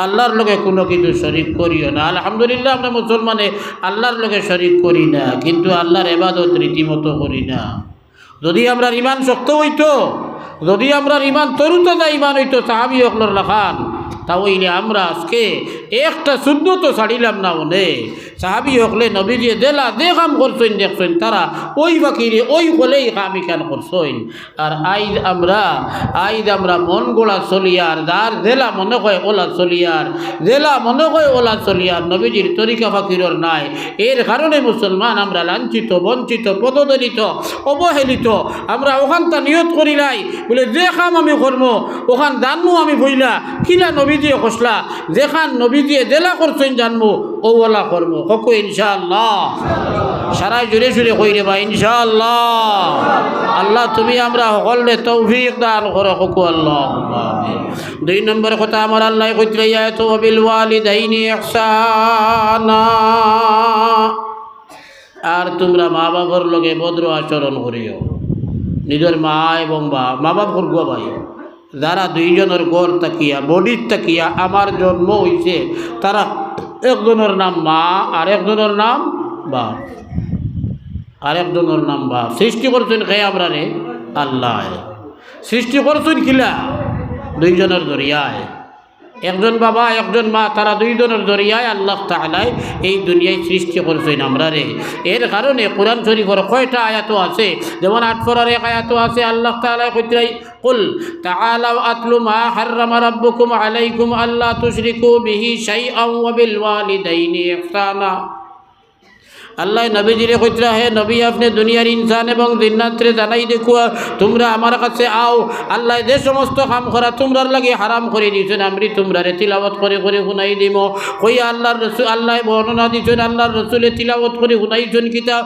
আল্লাহর লগে কোনো কিছু শরীক করিও না। আলহামদুলিল্লাহ আমরা মুসলমানে আল্লাহর লগে শরীক করি না, কিন্তু আল্লাহর ইবাদত রীতিমতো করি না। যদি আমরা ইমান শক্ত হইতো, যদি আমরা ইমান তরুতাজা ইমান হইতো সাহাবী হকলর লাখান, তাহলে আমরা আজকে একটা সুন্নত ছাড়িলাম না। মনে সাহাবি হকলে নবীজি দেলা যে কাম করছেন দেখছেন তারা ওই বাকিরে ওই হলেই কামি কান করছেন। আর আইদ আমরা মন গোলা চলিয়ার যার জেলা মনে হয় ওলা চলিয়ার জেলা মনে হয় ওলা চলিয়ার নবীজির তরিকা ফাকিরর নাই। এর কারণে মুসলমান আমরা লাঞ্ছিত বঞ্চিত পদদলিত অবহেলিত। আমরা ওখানটা নিয়ত করি নাই বলে যে কাম আমি করবো ওখান জানবো আমি বইলা কিলা নবীজিয়ে কষলা যেখান নবীজিয়ে জেলা করছেন জানবো ও ওলা করবো হকু ইনশাআল্লাহ। সারাই জুড়ে জুড়ে কইরে বা ইনশাআল্লাহ। আল্লাহ তুমি আমরা সকলে তৌফিক দান করো হকু আল্লাহ। 2 নম্বর কথা আমার আল্লাহ কইতে আয়াত বিল ওয়ালিদাইনি ইহসানা। আর তোমরা মা বাবার লগে ভদ্র আচরণ করিও। নিজের মা এবং মা বাপ করব ভাই যারা দুইজনের গড় তাকিয়া বডির তাকিয়া আমার জন্ম হইছে তারা একজনের নাম মা আর একজনের নাম বাপ আরেকজনের নাম বাপ। সৃষ্টি করছেন কে আমরা রে? আল্লাহ। সৃষ্টি করছেন কিলা? দুইজনের জরিয়ায়। একজন বাবা একজন মা তারা দুইজনের জরিয়ায় আল্লাহ তাআলা এই দুনিয়ায় সৃষ্টি করছেন আমরা রে। এর কারণে কোরআন শরীফের কয়টা আয়াত আছে, যেমন 8 পারার এক আয়াত আছে আল্লাহ তাআলা কইতে কুল তাআলাউ আতলু মা হাররামা রাব্বুকুম আলাইকুম আল্লা তুশরিকু বিহি শাইআন ওয়া বিল ওয়ালিদাইনি ইহসানা। আল্লাহ নবীজিরে কইতরা হে নবী আপনি দুনিয়ার ইনসান এবং জিন্নাতরে জানাই দেখুয়া তোমরা আমার কাছে আও। আল্লাহ যে সমস্ত কাম করা তোমরার লাগে হারাম করে দিয়েছেন আমি তোমরারে তিলাওয়াত করে করে শুনাই দিব। কই আল্লাহর রাসূল আল্লাহ বর্ণনা দিয়েছেন আল্লাহর রাসূলে তিলাওয়াত করে শুনাইছেন কিতা?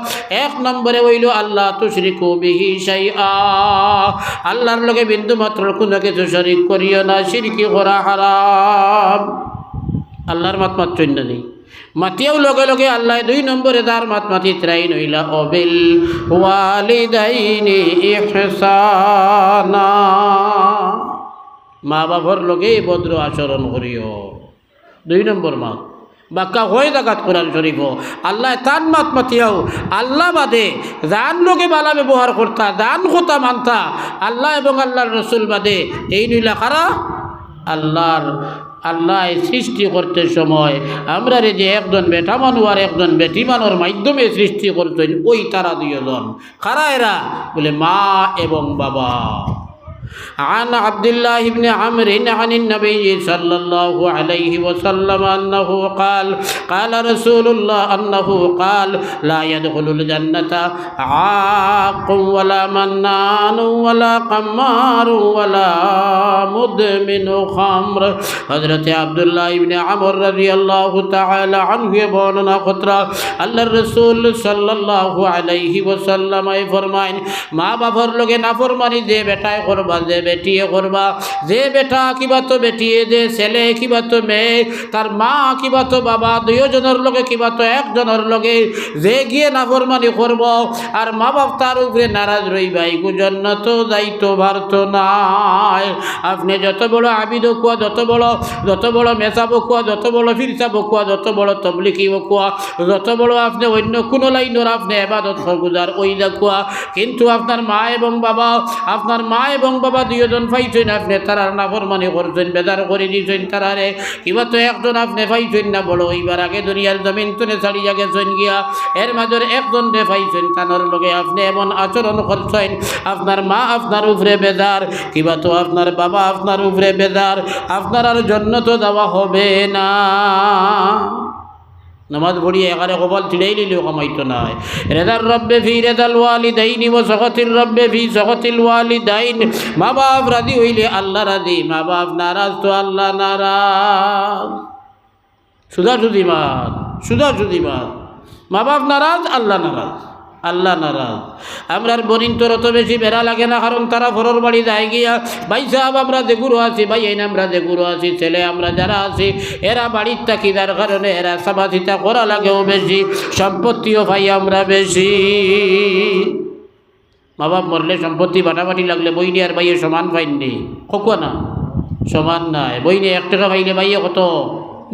1 নম্বরে হইল আল্লাহ তুশরিকু বিহি শাইআ। আল্লাহর লগে বিন্দু মাত্র কোনো কিছু শরীক করিও না, শিরকি করা হারাম। আল্লাহর মাত মাত্র নেই মাতিয়াও লগে লগে আল্লাহ 2 নম্বরে তার মাত মাতি ত্রাই নইলা অবিল ওয়ালিদাইনি ইহসানা। মা বাবার লগে ভদ্র আচরণ করিও। 2 নম্বর মাত বাক্কা হয়ে জাগাত কোরআন শরীফ আল্লাহ তান মাত মাতিয়াও আল্লাহ বাদে জান লোকে বালা ব্যবহার করতা জান কথা মানতা আল্লাহ এবং আল্লাহর রসুল বাদে এই নইলা কারা? আল্লাহ সৃষ্টি করতে সময় আমরা রে যে একজন বেটা মানু আর একজন বেটি মানুর মাধ্যমে সৃষ্টি করতেন ওই তারা 2 জন কারা এরা? বলে মা এবং বাবা। عن عبد الله بن عمرو عن النبي صلى الله عليه وسلم أنه قال قال رسول الله أنه قال لا يدخل الجنة عاق ولا منان ولا قمار ولا مدمن خمر। حضرت عبدالله بن عمر رضي الله تعالى عنه বর্ণনা করা আল্লাহর রাসূল সাল্লাল্লাহু আলাইহি ওয়াসাল্লাম ফরমায়েন মা বাবার লগে নাফরমানি যে বেটায় করবা যে বেটিয়ে করবা, যে বেটা কিবা তো বেটিয়ে, যে ছেলে কিবা তো মেয়ে, তার মা কিবা তো বাবা 2 জনের লগে কিবা তো 1 জনের লগে যে গিয়ে নাফরমানি করব আর মা বাপ তার উপরে নারাজ রইবা এই জান্নাত যাইতো পারতো নাই। আপনি যত বড় আবিদ কুয়া যত বড় মেসাব কুয়া যত বড় ফিরসাব কুয়া যত বড় তবলিগি কুয়া যত বড় আপনি অন্য কোনো লাইনের আপনি ইবাদত গুজার ওই কুয়া, কিন্তু আপনার মা এবং বাবা 2 জন পাইছেন আপনি তারার নাফরমানি করছেন বেজার করে দিয়েছেন তারারে কিবা তো 1 জন আপনি পাইছেন না বড় হইবার আগে দুনিয়ার জমিন তুলে ছাড়িয়া গেছেন গিয়া এর মাঝের 1 জন রে পাইছেন তানোর লগে আপনি এমন আচরণ করছেন আপনার মা আপনার উপরে বেজার কিবা তো আপনার বাবা আপনার উপরে বেজার আপনার আর জান্নাত যাওয়া হবে না। নামাজ পড়িয়ে এখানে কপাল ছিঁড়েই নিলেও কামাইতো না। রেদার রব্বে ফি রেদাল ওয়ালিদাইনি ও সখতির রব্বে ফি সখতিল ওয়ালিদাইন। মা বাপ রাজি হইলে আল্লাহ রাজি, মা বাপ নারাজ তো আল্লাহ নারাজ। সুদাসুদি মাত মা বাপ নারাজ আল্লাহ নারাজ। আমরার বরিন তোর অত বেশি বেড়া লাগে না, কারণ তারা ফরর বাড়ি যায় গিয়া ভাই সাহেব আমরা যে গুরু আছি ভাই এই আমরা যে গুরু আছি ছেলে আমরা যারা আছি এরা বাড়ির থাকি যার কারণে এরা সাবাসিতা করা লাগেও বেশি, সম্পত্তিও ভাই আমরা বেশি। মা বাপ মরলে সম্পত্তি বাটাবাটি লাগলে বইনি আর ভাইয়ে সমান পাইনি কখনো না, সমান নাই। বইনি 1 টাকা পাইলে ভাইয়ে কত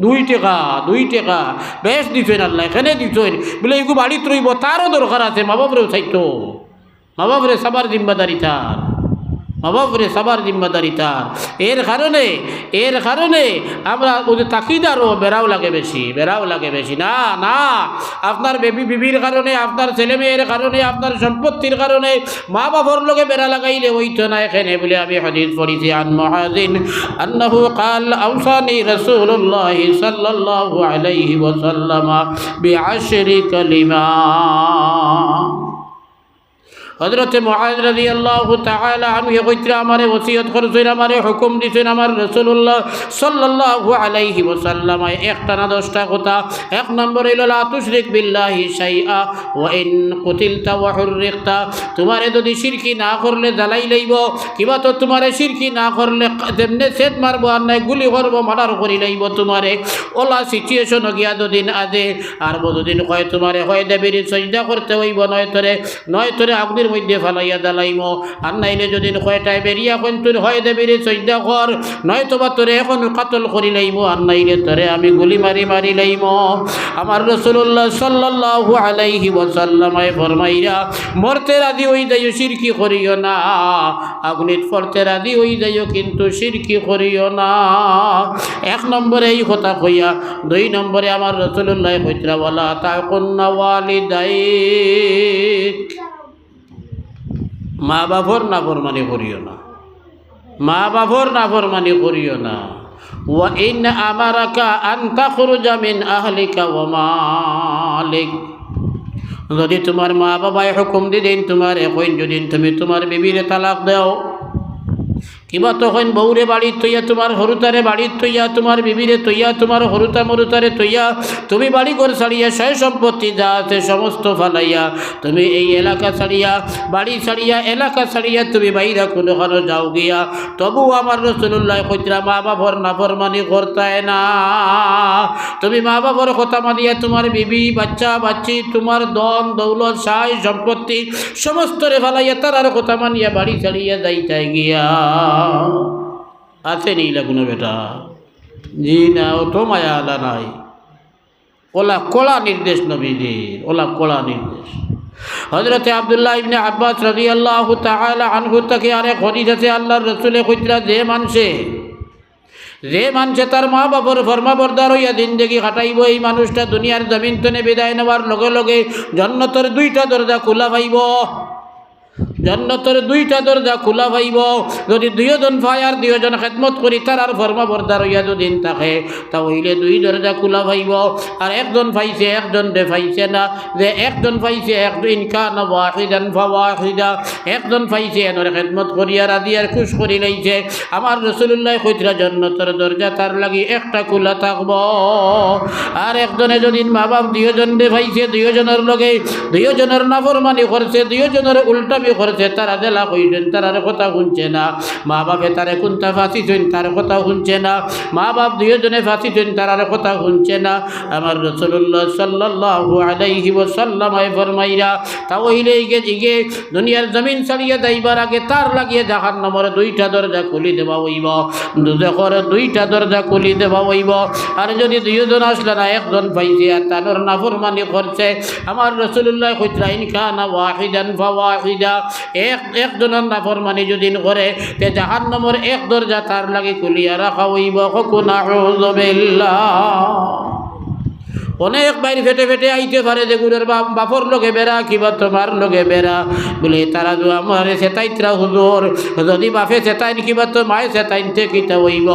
2 টাকা বেশ দিচ্ছেন আল্লাহ এখানে দিচ্ছেন বলে এগুলো বাড়িতে রইব তারও দরকার আছে। মা বাপরেও চাইতো, মা বাপরে সবার জিম্মাদারি তার। মা বাপরে সবার জিম্মাদারি তার। এর কারণে আমরা ওদের তাকিদারও বেড়াও লাগে বেশি। না না, আপনার বিবির কারণে, আপনার ছেলে মেয়ের কারণে, আপনার সম্পত্তির কারণে মা বাবার লগে বেড়া লাগাইলে হইতো না এখানে বলে আমি হাদিস পড়েছি। আন মুআযিন আন্নাহু قال أوصاني رسول الله صلى الله عليه وسلم بعشر كلمات। হযরত মুআয রাদিয়াল্লাহু তাআলা আনহু কইরা আমারে ওসিয়ত করছেন, আমারে হুকুম দিছেন আমার রাসূলুল্লাহ সাল্লাল্লাহু আলাইহি ওয়াসাল্লাম একটা না 10টা কথা। এক নম্বর হইল লা তুশরিক বিল্লাহি শাইআ ওয়া ইন কুতিলতা ওয়া হুররিকতা। তোমারে যদি শিরকি না করলে জ্বালাই লইব, কিবা তো তোমারে শিরকি না করলে যেমনে সেট মারবো আর নাই গুলি করব মার্ডার করি লইব তোমারে। ওলা সিচুয়েশন গিয়া দুদিন আজে আর দুদিন কয় তোমারে হয় দেবীর সজদা করতে হইব, নয় তোরে আগুনের মধ্যে ফালাইয়া দালাইমো, আর নাইলে যদি কয়টায় বেরিয়া কোন তোর হয় দেবীরে সজদা কর, নয়তো বা তোরে এখন কাতল করি লাইমো, আর নাইলে তোরে আমি গুলি মারি লাইমো। আমার রাসূলুল্লাহ সাল্লাল্লাহু আলাইহি ওয়াসাল্লাম ফরমাইয়া মরতে রাজি হই যাইও, শিরকি করিও না। আগুনিত পড়তে রাজি হই যাইও, কিন্তু শিরকি করিও না। এক নম্বরে এই কথা কইয়া 2 নম্বরে আমার রাসূলুল্লাহ কইতরা ওয়ালা তাকুন্না ওয়ালিদাইক, মা বাবার নাফরমানি করিও না, মা বাবার নাফরমানি করিও না। ওয়া ইন আমারাকা আন তাখরুজা মিন আহলিকা ওয়া মালিক, যদি তোমার মা বাবায় হুকুম দিলেন তোমার এখন যদি তুমি তোমার বিবিরে তালাক দাও, কিবা তখন বউরে বাড়ির তৈয়া, তোমার হরুতারে বাড়ির তৈয়া, তোমার বিবিরে তৈয়া, তোমার হরুতা মরুতারে তৈয়া, তুমি বাড়ি ঘর ছাড়িয়া সয় সম্পত্তি যা আছে সমস্ত ফালাইয়া তুমি এই এলাকা ছাড়িয়া, বাড়ি ছাড়িয়া, এলাকা ছাড়িয়া তুমি বাইরা কোনোখানো যাও গিয়া, তবু আমার রাসূলুল্লাহ কইতরা মা বাবার নাফরমানি করতায় না। তুমি মা বাবার কথা মানিয়া তোমার বিবি বাচ্চা বাচ্চি, তোমার ধন দৌলত সাই সম্পত্তি সমস্ত রে ফালাইয়া তার কথা মানিয়া বাড়ি ছাড়িয়া যাইতাই গিয়া। আছে নিলা কোনো বেটা? জি না, ও তো মায়া আলা নাই। ওলা কড়া নির্দেশ নবীজির, ওলা কড়া নির্দেশ। হযরতে আব্দুল্লাহ ইবনে আব্বাস রাদিয়াল্লাহু তাআলা আনহু থেকে আরেক হাদিস আছে, আল্লাহর রাসূলে কইতরা যে মানুষে তার মা বাবার ফরমাবরদার হইয়া জিন্দেগি কাটাইব, এই মানুষটা দুনিয়ার জমিন তনে বিদায় নেওয়ার লগে লগে জান্নাতের 2টা দরজা খোলা পাইব। জান্নাতের 2টা দরজা খোলা পাইব। যদি 2 জন ভাই আর 2 জন খেদমত করি তার আর ফরমাবরদার হইয়া দুদিন থাকে, তাহলে 2 দরজা খোলা পাইব। আর একজন পাইছে একজন রে পাইছে না, যে একজন পাইছে একজন কানা ওয়াহিদান ফাওয়াহিদা, একজন পাইছে এনরে খেদমত করিয়া রাজি আর খুশ করি লাইছে। আমার রাসূলুল্লাহ কইতরা জান্নাতের দরজা তার লাগি একটা খোলা থাকব। আর একজনে যদি মা বাপ 2 জন রে পাইছে, 2 জনের লগে 2 জনের নাফরমানি করছে, 2 জনের উল্টামি করছে, তারা জেলা কইছেন তার কথা শুনছে না। মা বাপে তারে কোনটা ফাঁসিছেন তার কথা শুনছে না, মা বাপ 2 জনে ফাঁসিছেন তার কথা শুনছে না। আমার রাসূলুল্লাহ সাল্লাল্লাহু আলাইহি ওয়াসাল্লাম ফরমাইরা তাহলে ইগে দুনিয়ার জমিন ছাড়িয়ে যাইবার আগে তার লাগিয়ে জাহান্নামের 2টা দরজা খুলি দেওয়া হইব, দুজখের 2টা দরজা খুলি দেওয়া হইব। আর যদি 2 জন আসলে না, একজন পাইছে আর তার নাফরমানি করছে, আমার রাসূলুল্লাহ কইতরা ইন কানা ওয়াহিদান ফাওয়াহিদা, একজনের নাফরমানি যদি করে তে জাহান্নামের 1 দরজা তার লাগি খুলিয়া রাখা হইব। নাউযু বিল্লাহ। অনেক বাইরে ফেটে ফেটে আইতে পারে যে গুরের বাপর লোকে বেড়া কিবা তোমার লোকে বেড়া বলে, তারা তো আমার সেতাইতরা হুজুর, যদি বাপে সেতাইন কিবা তো মায়ে সেতাইনতে কিতা হইব?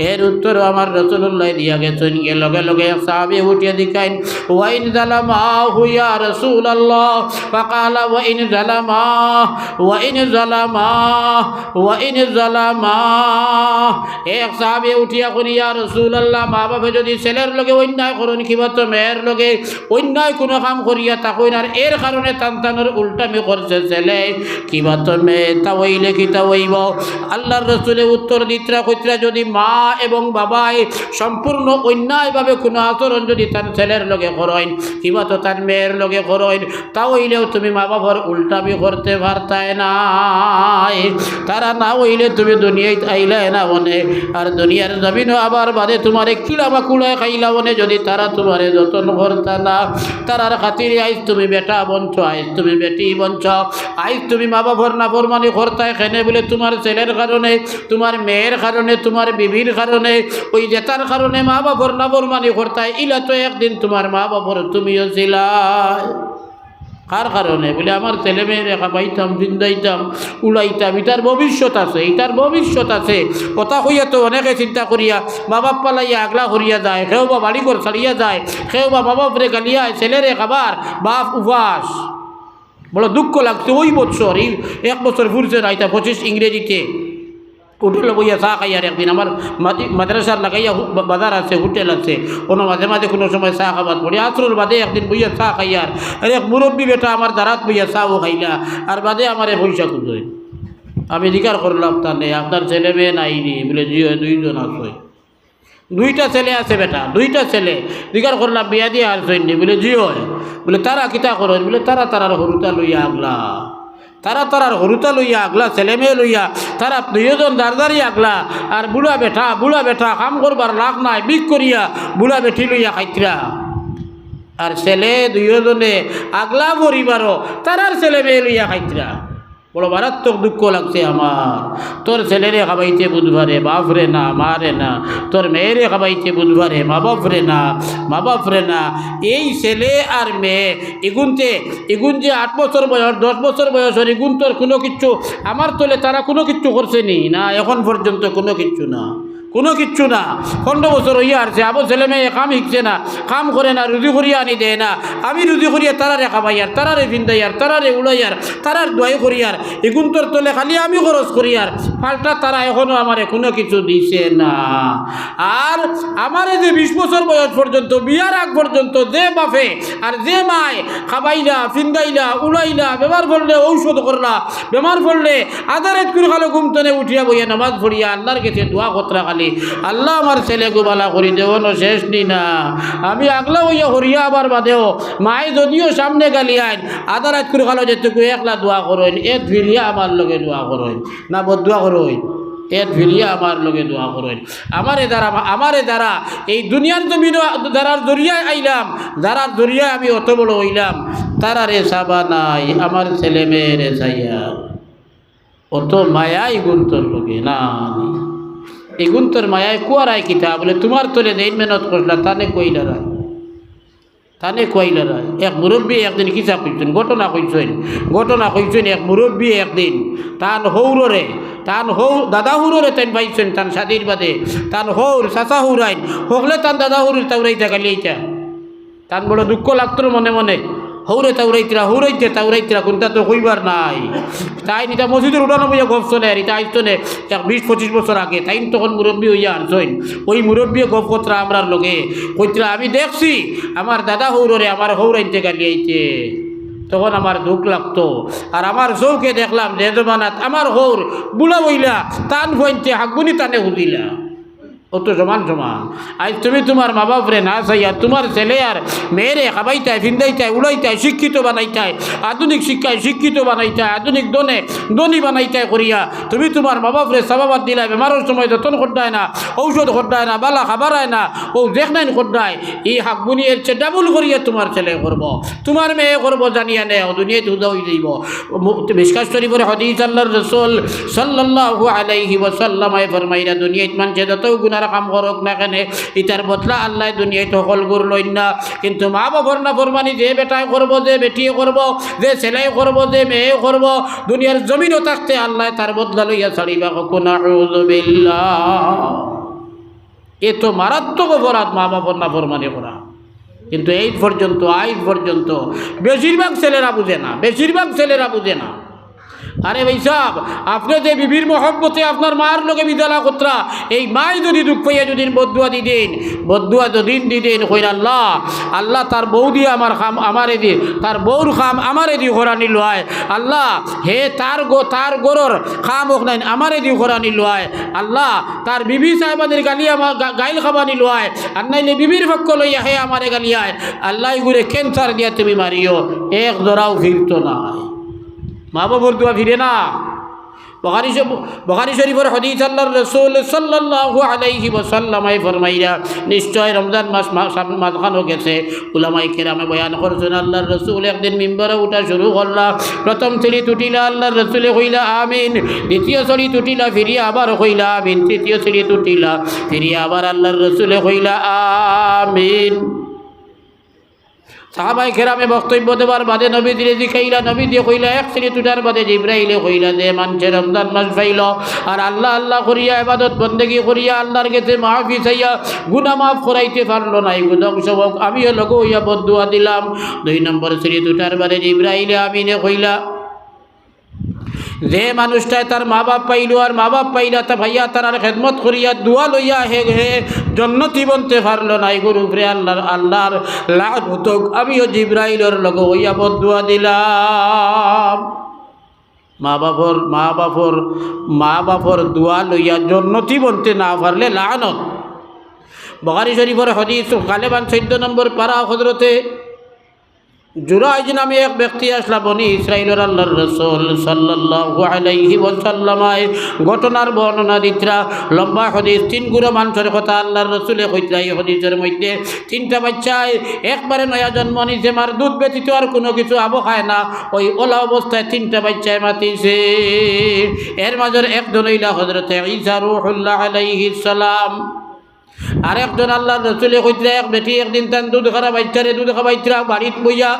এর উত্তর আমার রাসূলুল্লাহ দিয়া গেছেন। লগে লগে সাহাবী উঠিয়া দিকাইন ওয়াইন জালামা হুয়া রাসূলুল্লাহ ফাকালা ওয়াইন জালামা ওয়াইন জালামা ওয়াইন জালামা। এক সাহাবী উঠিয়া করিয়া রাসূলুল্লাহ, মা বাপে যদি ছেলের লগে অন্যায় করুন কিবা তো মেয়ের লগে অন্যায় কোনো কাম করিয়া তাকইন, আর এর কারণে তান্তানোর উল্টামি করছে ছেলে কিবা তো মেয়ে, তা হইলে কিতা হইব? আল্লাহর রাসূলে উত্তর দিতরা কইতরা, যদি মা এবং বাবাই সম্পূর্ণ অন্যায়ভাবে কোনো আচরণ যদি তার ছেলের লগে করেন কিবা তো তার মেয়ের লগে করেন, তা হইলেও তুমি মা বাবার উল্টামি করতে পারতায় না। তারা না হইলে তুমি দুনিয়ায় আইলে না মনে, আর দুনিয়ার জমিনও আবার বাদে তোমারে কিলাবা কুলায় খাইলা মনে, যদি তারা তোমারে যতন করতা না। তারার খাতিরে আইজ তুমি বেটা বঞ্চ, আইজ তুমি বেটি বঞ্চ, আইজ তুমি মা বাবার নাফরমানি করতা এখানে বলে তোমার ছেলের কারণে, তোমার মেয়ের কারণে, তোমার বিবির কারণে, ওই জেতার কারণে মা বাবার নাফরমানি করতা। ইলা তো একদিন তোমার মা বাবার তুমিও ছিলাই। কার কারণে বলে আমার ছেলে মেয়েরে খাবাইতাম, জিন্দাইতাম, উড়াইতাম। এটার ভবিষ্যৎ আছে, এটার ভবিষ্যৎ আছে। কথা হইয়া তো অনেকে চিন্তা করিয়া মা বাপ পালাইয়া আগলা করিয়া যায়, কেউ বা বাড়ি ঘর ছাড়িয়া যায়, কেউ বা মা বাপরে গালিয়া ছেলেরে খাবার বাপ উপাস। বড় দুঃখ লাগছে। ওই বছর এই 1 বছর ঘুরছে না, এটা 25 ইংরেজিতে হোটেলে বইয়া চা খাইয়ার একদিন আমার মাদ্রাসার লাগাইয়া বাজার আছে, হোটেল আছে, কোনো মাঝে মাঝে কোনো সময় চা খাবার পড়ি। আসরুর বাদে একদিন বইয়া চা খাইয়ার আর এক মুরব্বী বেটা আমার দ্বারাত বইয়া চাও খাইলা আর বাদে আমার পয়সা খুঁজোয়। আমি জিজ্ঞার করলাম তার নেই আপনার ছেলে মেয়ে নাইনি বলে জি 2জন আছে। 2টা ছেলে আছে বেটা, 2টা ছেলে। জিজ্ঞার করলাম বিয়া দিয়ে আর সৈন্যি বলে জি হয়। বলে তারা কিতা করেন বলে তারার হরুতা লইয়া আগলা, তারার হরুতা লইয়া আগলা, ছেলে মেয়ে লইয়া তারা 2জন দাঁড়দারি আগলা। আর বুড়া বেটা কাম করবার লাভ নাই, বিক করিয়া বুড়া বেটি লইয়া খাইতরা। আর ছেলে 2জনে আগলা পরিবারও তারার ছেলে মেয়ে লইয়া খাইতরা। বড় মারাত্মক দুঃখ লাগছে আমার। তোর ছেলেরে খাবাইতে বুধবারে বাপরে না মারে না, তোর মেয়েরে খাবাইতে বুধবারে মা বাপরে না। এই ছেলে আর মেয়ে এগুন যে 8 বছর বয়স 10 বছর বয়সের এগুন তোর কোনো কিচ্ছু আমার তোলে তারা কোনো কিচ্ছু করছে নি না এখন পর্যন্ত কোনো কিচ্ছু না। 15 বছর হইয়া আসছে, আবো ছেলে মেয়ে কাম শিখছে না, কাম করে না, রুজি করিয়া আনি দেয় না। আমি রুজি করিয়া তারারে খাবাইয়ার, তারারে ভিন্দাইয়ার, তারারে উড়াইয়ার, তারার দোয়াই করিয়ার, এগুন তোর তোলে খালি আমি খরচ করিয়ার, পাল্টা তারা এখনও আমারে কোনো কিছু দিছে না। আর আমারে যে 20 বছর বয়স পর্যন্ত বিয়ার আগ পর্যন্ত যে বাপে আর যে মায় খাবাইলা, ফিন্দাইলা, উড়াইলা, বেমার পড়লে ঔষধ করলা, বেমার পড়লে আদারেত করে খালো ঘুমতনে উঠিয়া বইয়া নামাজ পড়িয়া আল্লাহর কাছে দোয়া কতরা খালি আল্লাহ আমার ছেলে গোবালা করি দেওয়ানো শেষ নি না। আমি আগলা হইয়া হরিয়া আবার বাদেও মায়ে যদিও সামনে গালি আইন আধা রাত করে খালো যেটুকু একলা দোয়া করেন এ ফিরিয়া আমার লগে দোয়া করেন না বদুয়া করেন, এর ফিরিয়া আমার লগে দোয়া করেন। আমারে দ্বারা এই দুনিয়ার জমিন দ্বারার জরিয়ায় আইলাম, যারার জরিয়ায় আমি অত বড় হইলাম, তারারে সাবা নাই আমার ছেলে মেয়েরে চাইয়া অত মায়াই গুন্তর লগে না। এগুন তোর মায়ায় কুয়ারায় কিতা বলে তোমার তোলে দেন মেহনত করলা তানে কইলারায় এক মুরব্বী একদিন কিসা কইছেন ঘটনা কইছেন এক মুরব্বী একদিন তান দাদা হুররে তাই পাইছেন তান সাদির বাদে তান হৌর চাচা হুরাইন হকলে তান দাদা হুরের তাউরাইতা গালিয়েছা তান বড় দুঃখ লাগতো মনে মনে। হৌরে তাউরাইতরা কোনটা তো কইবার নাই। তাই এটা মসজিদের উঠানো বইয়া গপ চলে আর এটা আইসনে 20-25 বছর আগে তাই তখন মুরব্বী হইয়া আনছেন। ওই মুরব্বী গপ কতরা আমরার লগে কইতরা আমি দেখছি আমার দাদা হৌরে আমার হৌরাইতে গালিয়াইতে, তখন আমার দুঃখ লাগতো। আর আমার চৌকে দেখলাম যে জমানাত আমার হৌর বুড়া বইলা টান ফইনতে হাগুনি টানে হুদিলা অত সমান। আজ তুমি তোমার মা বাপরে না চাইয়া তোমার ছেলে আর মেয়েরে খাবাইতায়, ফিন্দাইতায়, উড়াইতায়, শিক্ষিত বানাইতায়, আধুনিক শিক্ষায় শিক্ষিত বানাইতায়, আধুনিক ধনী বানাইতায় করিয়া তুমি তোমার মা বাপরে সাবাবাদ দিলাই, বেমারের সময় যতন করদায় না, ঔষধ করদায় না, বালা খাবারায় না, ও দেখনাইন করদায়, এই হাকবুনি এর চেয়ে ডাবল করিয়া তোমার ছেলে করব, তোমার মেয়ে করব জানিয়া নেও দুনিয়াতে উদা হয়ে যাইব। মিশকাত শরীফের হাদিস আল্লাহর রাসূল সাল্লাল্লাহু আলাইহি ওয়াসাল্লাম ফরমাইরা দুনিয়াত মানুষে যত গুনাহ কাম করুক না কেন ইতার বদলা আল্লাহ দুনিয়ায় সকল গুর লইন না। কিন্তু মা বাবার না ফরমানি যে বেটায় করবো, যে বেটিয়ে করবো, যে ছেলে করবো, যে মেয়ে করবো, দুনিয়ার জমিনও থাকতে আল্লাহ তার বদলা লইয়া ছাড়িবা কখন। আউযু বিল্লাহ। এ তো মারাত্মক অপরাধ মা বাবার না ফরমানি করা। কিন্তু আজ পর্যন্ত বেশিরভাগ ছেলেরা বুঝে না। আরে ভাই সাহেব আপনি যে বিবির মহব্বতে আপনার মার লোকে বিদালা কতরা এই মাই যদি দুঃখ পাইয়া যদি বদুয়া দিদিন কইর আল্লাহ তার বউ দিয়ে আমার খাম আমারে দি, তার বউর খাম আমারে দি ঘোরানি লয় আল্লাহ, হে তার গরর খাম হোক নাই আমারে দি ঘোরানি লয় আল্লাহ, তার বিবি সাহেবাদের গাইল খাবানি লয় আর নাইলে বিবির পক্ষ লইয়া হে আমারে গালিয়ায় আল্লাহ ঘুরে ক্যান্সার দিয়া তুমি মারিও, এক জোড়াও ফিরত নাই। মা বাবার দোয়া ফিরে না। বুখারী শরীফের হাদিস আল্লাহর রাসূল সাল্লাল্লাহু আলাইহি ওয়াসাল্লাম ফরমাইয়া নিশ্চয় রমজান মাস মাঝখানো গেছে উলামায়ে কেরামে বয়ান করছেন আল্লাহর রাসূল একদিন মিম্বরে উঠা শুরু করলা প্রথম শ্রেণী তুটিলা আল্লাহর রাসূলে কইলা আমিন দ্বিতীয় শ্রেণী তুটিলা ফিরিয়া আবার কইলা আমিন তৃতীয় শ্রেণী তুটিলা ফিরিয়া আবার আল্লাহর রাসূলে কইলা আমিন সাহাবায়ে কেরামে বক্তব্য দেবার বাদে নবী দিলে জিকাইলা নবী দিয়ে কইলা এক শ্রেণী তুটার বাদে জিব্রাইলে কইলা যে মানুষে রমজান মাস পাইল আর আল্লাহ আল্লাহ করিয়া ইবাদত বন্দেগী করিয়া আল্লাহর কাছে মাফি চাইয়া গুনাহ মাফ করাইতে পারলো না এই ধ্বংস হোক আমিও লগো হইয়া বদদুয়া দিলাম। 2 নম্বর শ্রেণী তুটার বাদে জিব্রাইলে আমিনে কইলা যে মানুষটায় তার মা বাপ পাইল আর মা বাপ পাইলা তা ভাইয়া তার খেদমত করিয়া দোয়া লইয়া হে জন্নতি বনতে পারলো না এগুর উপরে আল্লাহর লানত আমিও জিব্রাইলের লগ হইয়া বদদুয়া দিলাম। মা বাপর দোয়া লইয়া জন্নতি বনতে না পারলে লানত। বুখারী শরীফের হাদিস গালেবান 14 নম্বর পারা হযরতে জুরাইজ নামে এক ব্যক্তি আসলা বনি ইসরাইলের আল্লাহর রাসূল সাল্লাল্লাহু আলাইহি ওয়াসাল্লাম ঘটনার বর্ণনা দিতরা লম্বা হাদিস 3 গুণা মানুষের কথা আল্লাহর রাসূলে কইতরা। এই হাদিসের মধ্যে 3টা বাচ্চায় একবারে নয়া জন্ম নিছে মার দুধ ব্যতীত আর কোনো কিছু আবো খায় না ওই ওলা অবস্থায় 3টা বাচ্চায় মাতিছে। এর মাঝের একজন হইলা হযরতে ঈসা রূহুল্লাহ আলাইহিস সালাম আর একজন আল্লাহর রাসূলে কইতরা এক বেটি একদিন তান দুধ খারা বাচ্চারে দুধ খাওয়াইতরা বাড়িত বইয়া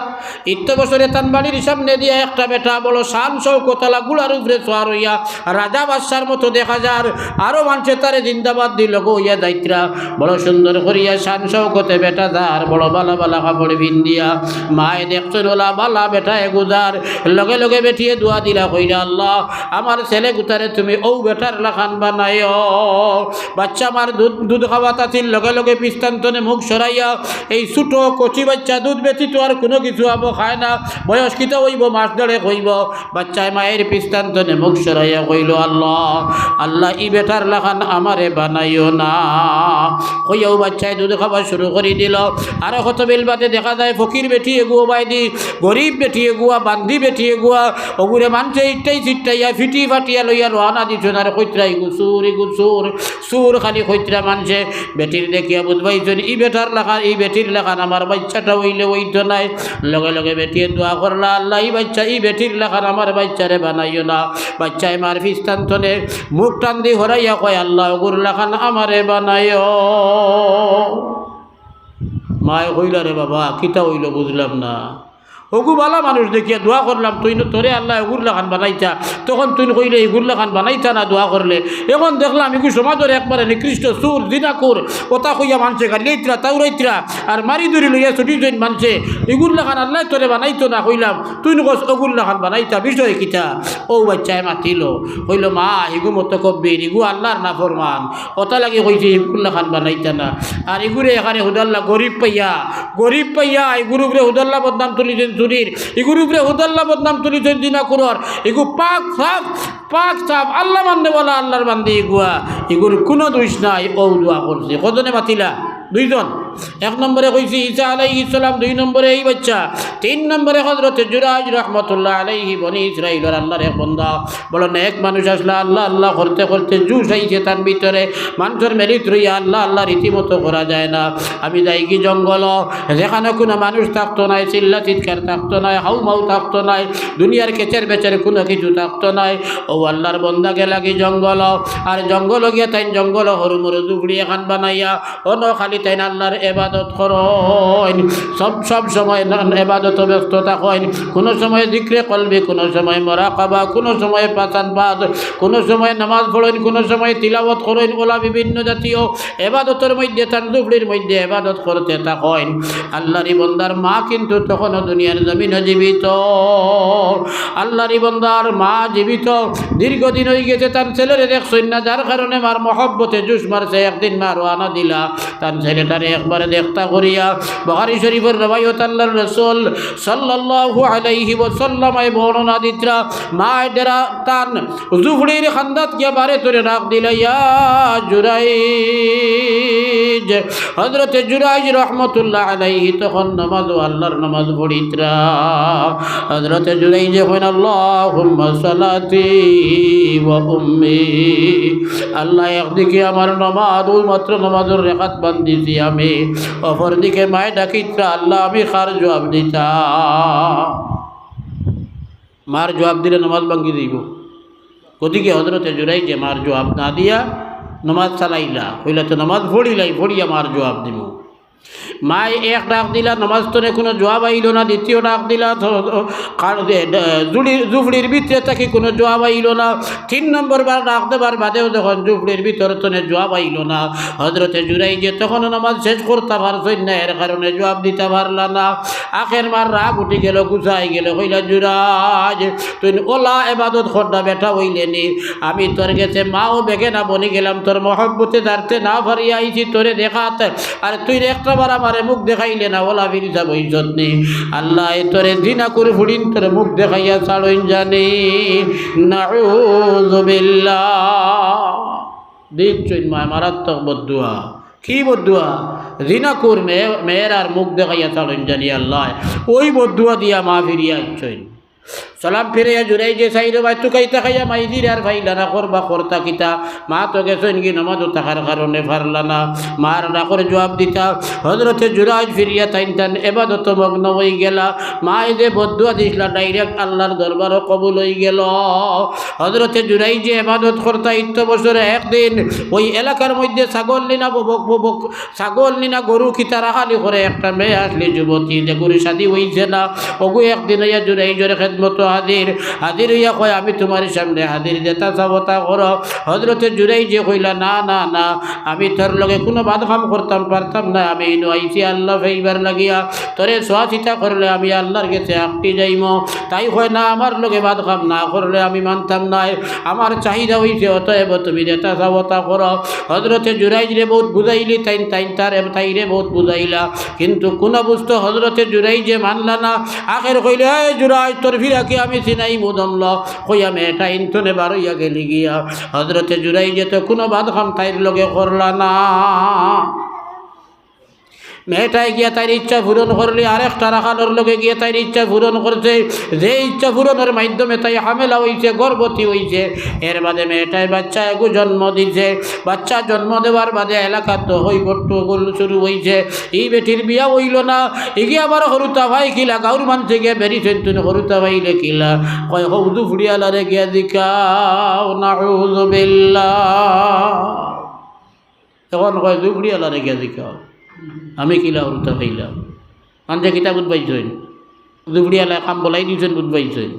ইত্য বছরে তান বাড়ির সামনে দিয়া একটা বেটা বড় শান শৌকতালা গুলার উপরে সোয়ার হইয়া রাজা বাদশার মতো দেখা যার আরও মানুষে তারে জিন্দাবাদ দিল গো হইয়া যাইতরা বড় সুন্দর করিয়া শান শৌকতে বেটা যার বড় বালা বালা কাপড় ভিন্দিয়া মায়ে দেখছেন ওলা বালা বেটা এগুদার লগে লগে বেটিয়ে দোয়া দিলা কইরা আল্লাহ আমার ছেলে গুতারে তুমি ও বেটার লাখান বানাইও। বাচ্চা আমার দুধ খাওয়া তাছিল লগে লগে পিস্তান্তনে মুখ সরাইয়া এই ছোট কচি বাচ্চা দুধ ব্যতীত আর কোনো কিছু আবো খায় না বয়স কিতা হইব মাস ধরে কইব বাচ্চায় মায়ের পিস্তান্তনে মুখ সরাইয়া কইল আল্লাহ আল্লাহ ই বেটার লাখান আমারে বানাইও না কইয়াও বাচ্চায় দুধ খাওয়া শুরু করে দিল। আর কত বেল বাদে দেখা যায় ফকির বেটি এগুয়া বাইদি গরিব বেটি এগুয়া বান্ধি বেটি এগুয়া ওগুরে মানছে ইটাই চিট্টাইয়া ফিটি ফাটিয়া লইয়া রওনা দিছন আর কইতরা ইগুসুর সুর খালি কইতরা মানছে বেটির দেখিয়া বুঝবাইছেন ই বেটার লেখা এই বেটির লেখান আমার বাচ্চাটা হইলে ওইতো নাই লগে লগে বেটিয়ে দোয়া করলা আল্লাহ ই বেটির লেখান আমার বাচ্চারে বানাইও না। বাচ্চায় মার ফিস্তান্তনে মুখ টান দিয়ে হরাইয়া কয় আল্লাহ ওগুর লেখান আমারে বানাইও। মায় হইল রে বাবা কিতা হইল বুঝলাম না ওগু বালা মানুষ দেখিয়া দোয়া করলাম তুই তোরে আল্লাহ এগুরলা খান বানাইতা তখন তুই কইলে এগুরলা খান বানাইতা না দোয়া করলে এখন দেখলাম এগু সমাজের একবারে নিকৃষ্ট সুর দিনাকুর কথা কইয়া মানছে গালিয়াইতরা তাউরাইতরা আর মারি ধরি লইয়া ছুটি জইন মানছে এগুরলা খান আল্লাহ তোরে বানাইতো না কইলাম তুই নকস ওগুরলা খান বানাইতা বিষয় কিতা ও বাচ্চায় মাতিল কইল মা এগু মতো কব্বির এগু আল্লাহর না ফরমান ওটা লাগে কইছে এগুরলা খান বানাইতা না আর এগুরে এখানে হুদাল্লা গরিব পাইয়া এগুর উপরে হুদাল্লা বদনাম তুলিছেন চুরির এগুর উপরে হুদাল্লা বদনাম তুলিছেন দিনা করর এগু পাক সাফ আল্লাহ মানতে বলা আল্লাহর বান্দি এগুয়া এগুর কোনো দোষ নাই ও দোয়া করছে কজনে মাতিলা 2 জন। 1 নম্বরে কইছি ঈসা আলাইহিস সালাম 2 নম্বরে এই বাচ্চা 3 নম্বরে হযরতে জুরাইজ রাহমাতুল্লাহ আলাইহি বনি ইসরাইলের আল্লাহর এক বান্দা বলো না এক মানুষ আসলা আল্লাহ আল্লাহ করতে করতে জুস আইছে তার ভিতরে মানুষের মেরিত রইয়া আল্লাহ রীতিমতো করা যায় না। আমি যাই কি জঙ্গল যেখানে কোনো মানুষ থাকতো নাই চিল্লা চিৎকার থাকতো নাই হাউ মাউ থাকতো নাই দুনিয়ার কেচের বেচের কোনো কিছু থাকতো নাই ও আল্লাহর বান্দাকে লাগি জঙ্গল আর জঙ্গল গিয়া তাই জঙ্গল হরু মরু দুবড়ি এখান বানাইয়া অন্য খালি তাই আল্লাহর ইবাদত করেন সব সময় ইবাদত ব্যস্ত থাকেন কোনো সময় জিক্রে কলবি কোনো সময় মুরাকাবা কোনো সময় পাচানবাদ কোনো সময় নামাজ পড়েন কোনো সময় তিলাওয়াত করেন ওলা বিভিন্ন জাতীয় ইবাদতের মধ্যে তানজুফলির মধ্যে ইবাদত করতে থাকেন। আল্লাহর বান্দার মা কিন্তু তখনও দুনিয়ার জমিনে জীবিত আল্লাহর বান্দার মা জীবিত দীর্ঘদিন হয়ে গেছে তার ছেলেরে দেখছেন না যার কারণে মার মহব্বতে জুস মারছে একদিন মা রওনা দিলা তার ছেলেটারে এক নম্বরে দেখতা করিয়া বুখারী শরীফের রওয়ায়াত আল্লাহর রাসূল সাল্লাল্লাহু আলাইহি ওয়াসাল্লাম এই বর্ণনা দিতরা মা ডেরা তান জুফড়ির খান্দাত কে বারে তোরে রাখ দিলা ইয়া জুরাইজ হযরত জুরাইজ রাহমাতুল্লাহ আলাইহি তখন নামাজ আল্লাহর নামাজ পড়িতরা হযরত জুরাইজ কইন আল্লাহুম্মা সালাতি ওয়া উম্মি আল্লাহ একদিকে আমার নামাজ ওই মাত্র নামাজের রেখাত বান্ধিছি আমি অপর দিকে মায় ডাকিতরা আল্লাহ আমি কার জবাব দিতা মার জবাব দিলে নামাজ ভাঙ্গি দিব ওদিকে হযরত জুরাইজ মার জবাব না দিয়া নামাজ চালাইলা হইলা তো নামাজ পড়িলাই পড়িয়া মার জবাব দিব মায় এক ডাক দিলা নামাজ তো কোনো জবাব আইল না দ্বিতীয় ডাক দিলা জুফড়ির ভিতরে থাকি কোনো জবাব আইল না 3 নম্বর বার ডাক দেবার বাদেও যখন জুফড়ির ভিতরে তো জবাব আইল না হযরতে জুরাইজ তখন নামাজ শেষ করতে পারছেন না এর কারণে জবাব দিতে পারলা না আখের মার রাগ উঠে গেল গুছাই গেল কইলা জুরাইজ তুই ওলা ইবাদত করনা বেটা হইলেনি আমি তোর কাছে মাও বেগে না বনি গেলাম তোর মহব্বতে দাঁড়তে না পারিয়া আইছি তোরে দেখাত আর তুই একটা বার আমারে মুখ দেখাইলে না ওলা বিরিজা বইজত নেই আল্লাহ তোরে জিনা করে ফুড়িন তোরে মুখ দেখাইয়া ছাড়ইন জানি নাউযু বিল্লাহ দেখছইন মা মারাত্মক বদদুয়া কি বদদুয়া জিনা কর মেয়ের আর মুখ দেখাইয়া ছাড়ইন জানি আল্লাহ ওই বদদুয়া দিয়া মা ফিরিয়া আইছইন সালাম ফিরে জুরাইজ সাইড ভাই তো কাইতা খাইয়া মাইদির আর ভাইলা না করবা করতা কিতা মা তো গেছেন কি নামাজ থাকার কারণে পারলা না মার না করে জবাব দিতা হযরতে জুরাইজ ফিরিয়া তাইন ইবাদত মগ্ন হয়ে গেলা মা যে বদদুয়া দিছলা ডাইরেক্ট আল্লাহর দরবারও কবুল হয়ে গেল হযরতে জুরাইজ ইবাদত করতা 1 বছরে একদিন ওই এলাকার মধ্যে ছাগল নিনা ববক ছাগল নিনা গরু কিতা রাখালি করে একটা মেয়ে আসলে যুবতী যে গরু শাদী হইছে না ওগু একদিন ইয়া জুরাইজের খেদমত হাজির হাজির হইয়া কয় আমি তোমার সামনে হাজির যেতা চাবতা করো হযরতে জুরাইজ কইলা না না না আমি তোর লগে কোনো বাদ কাম করতাম পারতাম না আমি ইনো আইছি আল্লাহ ফাইবার লাগিয়া তোরে সোয়াচিতা করলে আমি আল্লাহর কাছে আকটি যাইমো তাই কয় না আমার লগে বাদ কাম না করলে আমি মানতাম না আমার চাহিদা হইছে অতএব তুমি যেতা চাবতা করো হযরতে জুরাইজ রে বহুত বুঝাইলি তাইরে বহুত বুঝাইলা কিন্তু কোন বুঝতো হযরতে জুরাইজ মানলা না আখের কইলে এই জুরাইজ তোর ফিরা কি আমি চিনাই মুদমল কইয়া মেয়েটা ইন্তনে বারইয়া গেলি গিয়া হযরতে জুরাইজ তো কোনো বাদ কাম তাইর লগে করলা না মেয়েটায় গিয়া তার ইচ্ছা পূরণ করলে আরেকটা রাখানোর লোকে গিয়ে তার ইচ্ছা পূরণ করছে যে ইচ্ছা পূরণের মাধ্যমে তাই হামেলা হয়েছে গর্ভবতী হয়েছে এর বাদে মেয়েটায় বাচ্চা এগু জন্ম দিছে বাচ্চা জন্ম দেওয়ার বাদে এলাকার তো হই গট্টুগুল শুরু হয়েছে এই বেটির বিয়া হইল না এগিয়ে আবার হরুতা ভাই কিলা গাউর মানছে গিয়ে বেরিয়েছেন তুমি হরুতা ভাইলে কিলা কয় হৌদু ফুড়িয়ালারে গিয়া দিকাও নাউযু বিল্লাহ তখন কয় দু ফুড়িয়ালারে গিয়া দিকাও আমি কিলা হরুতা খাইলাম আনতে কিতা বুঝবাইছেন দুবড়িয়ালা কাম বলাই দিয়েছেন বুঝবাইছেন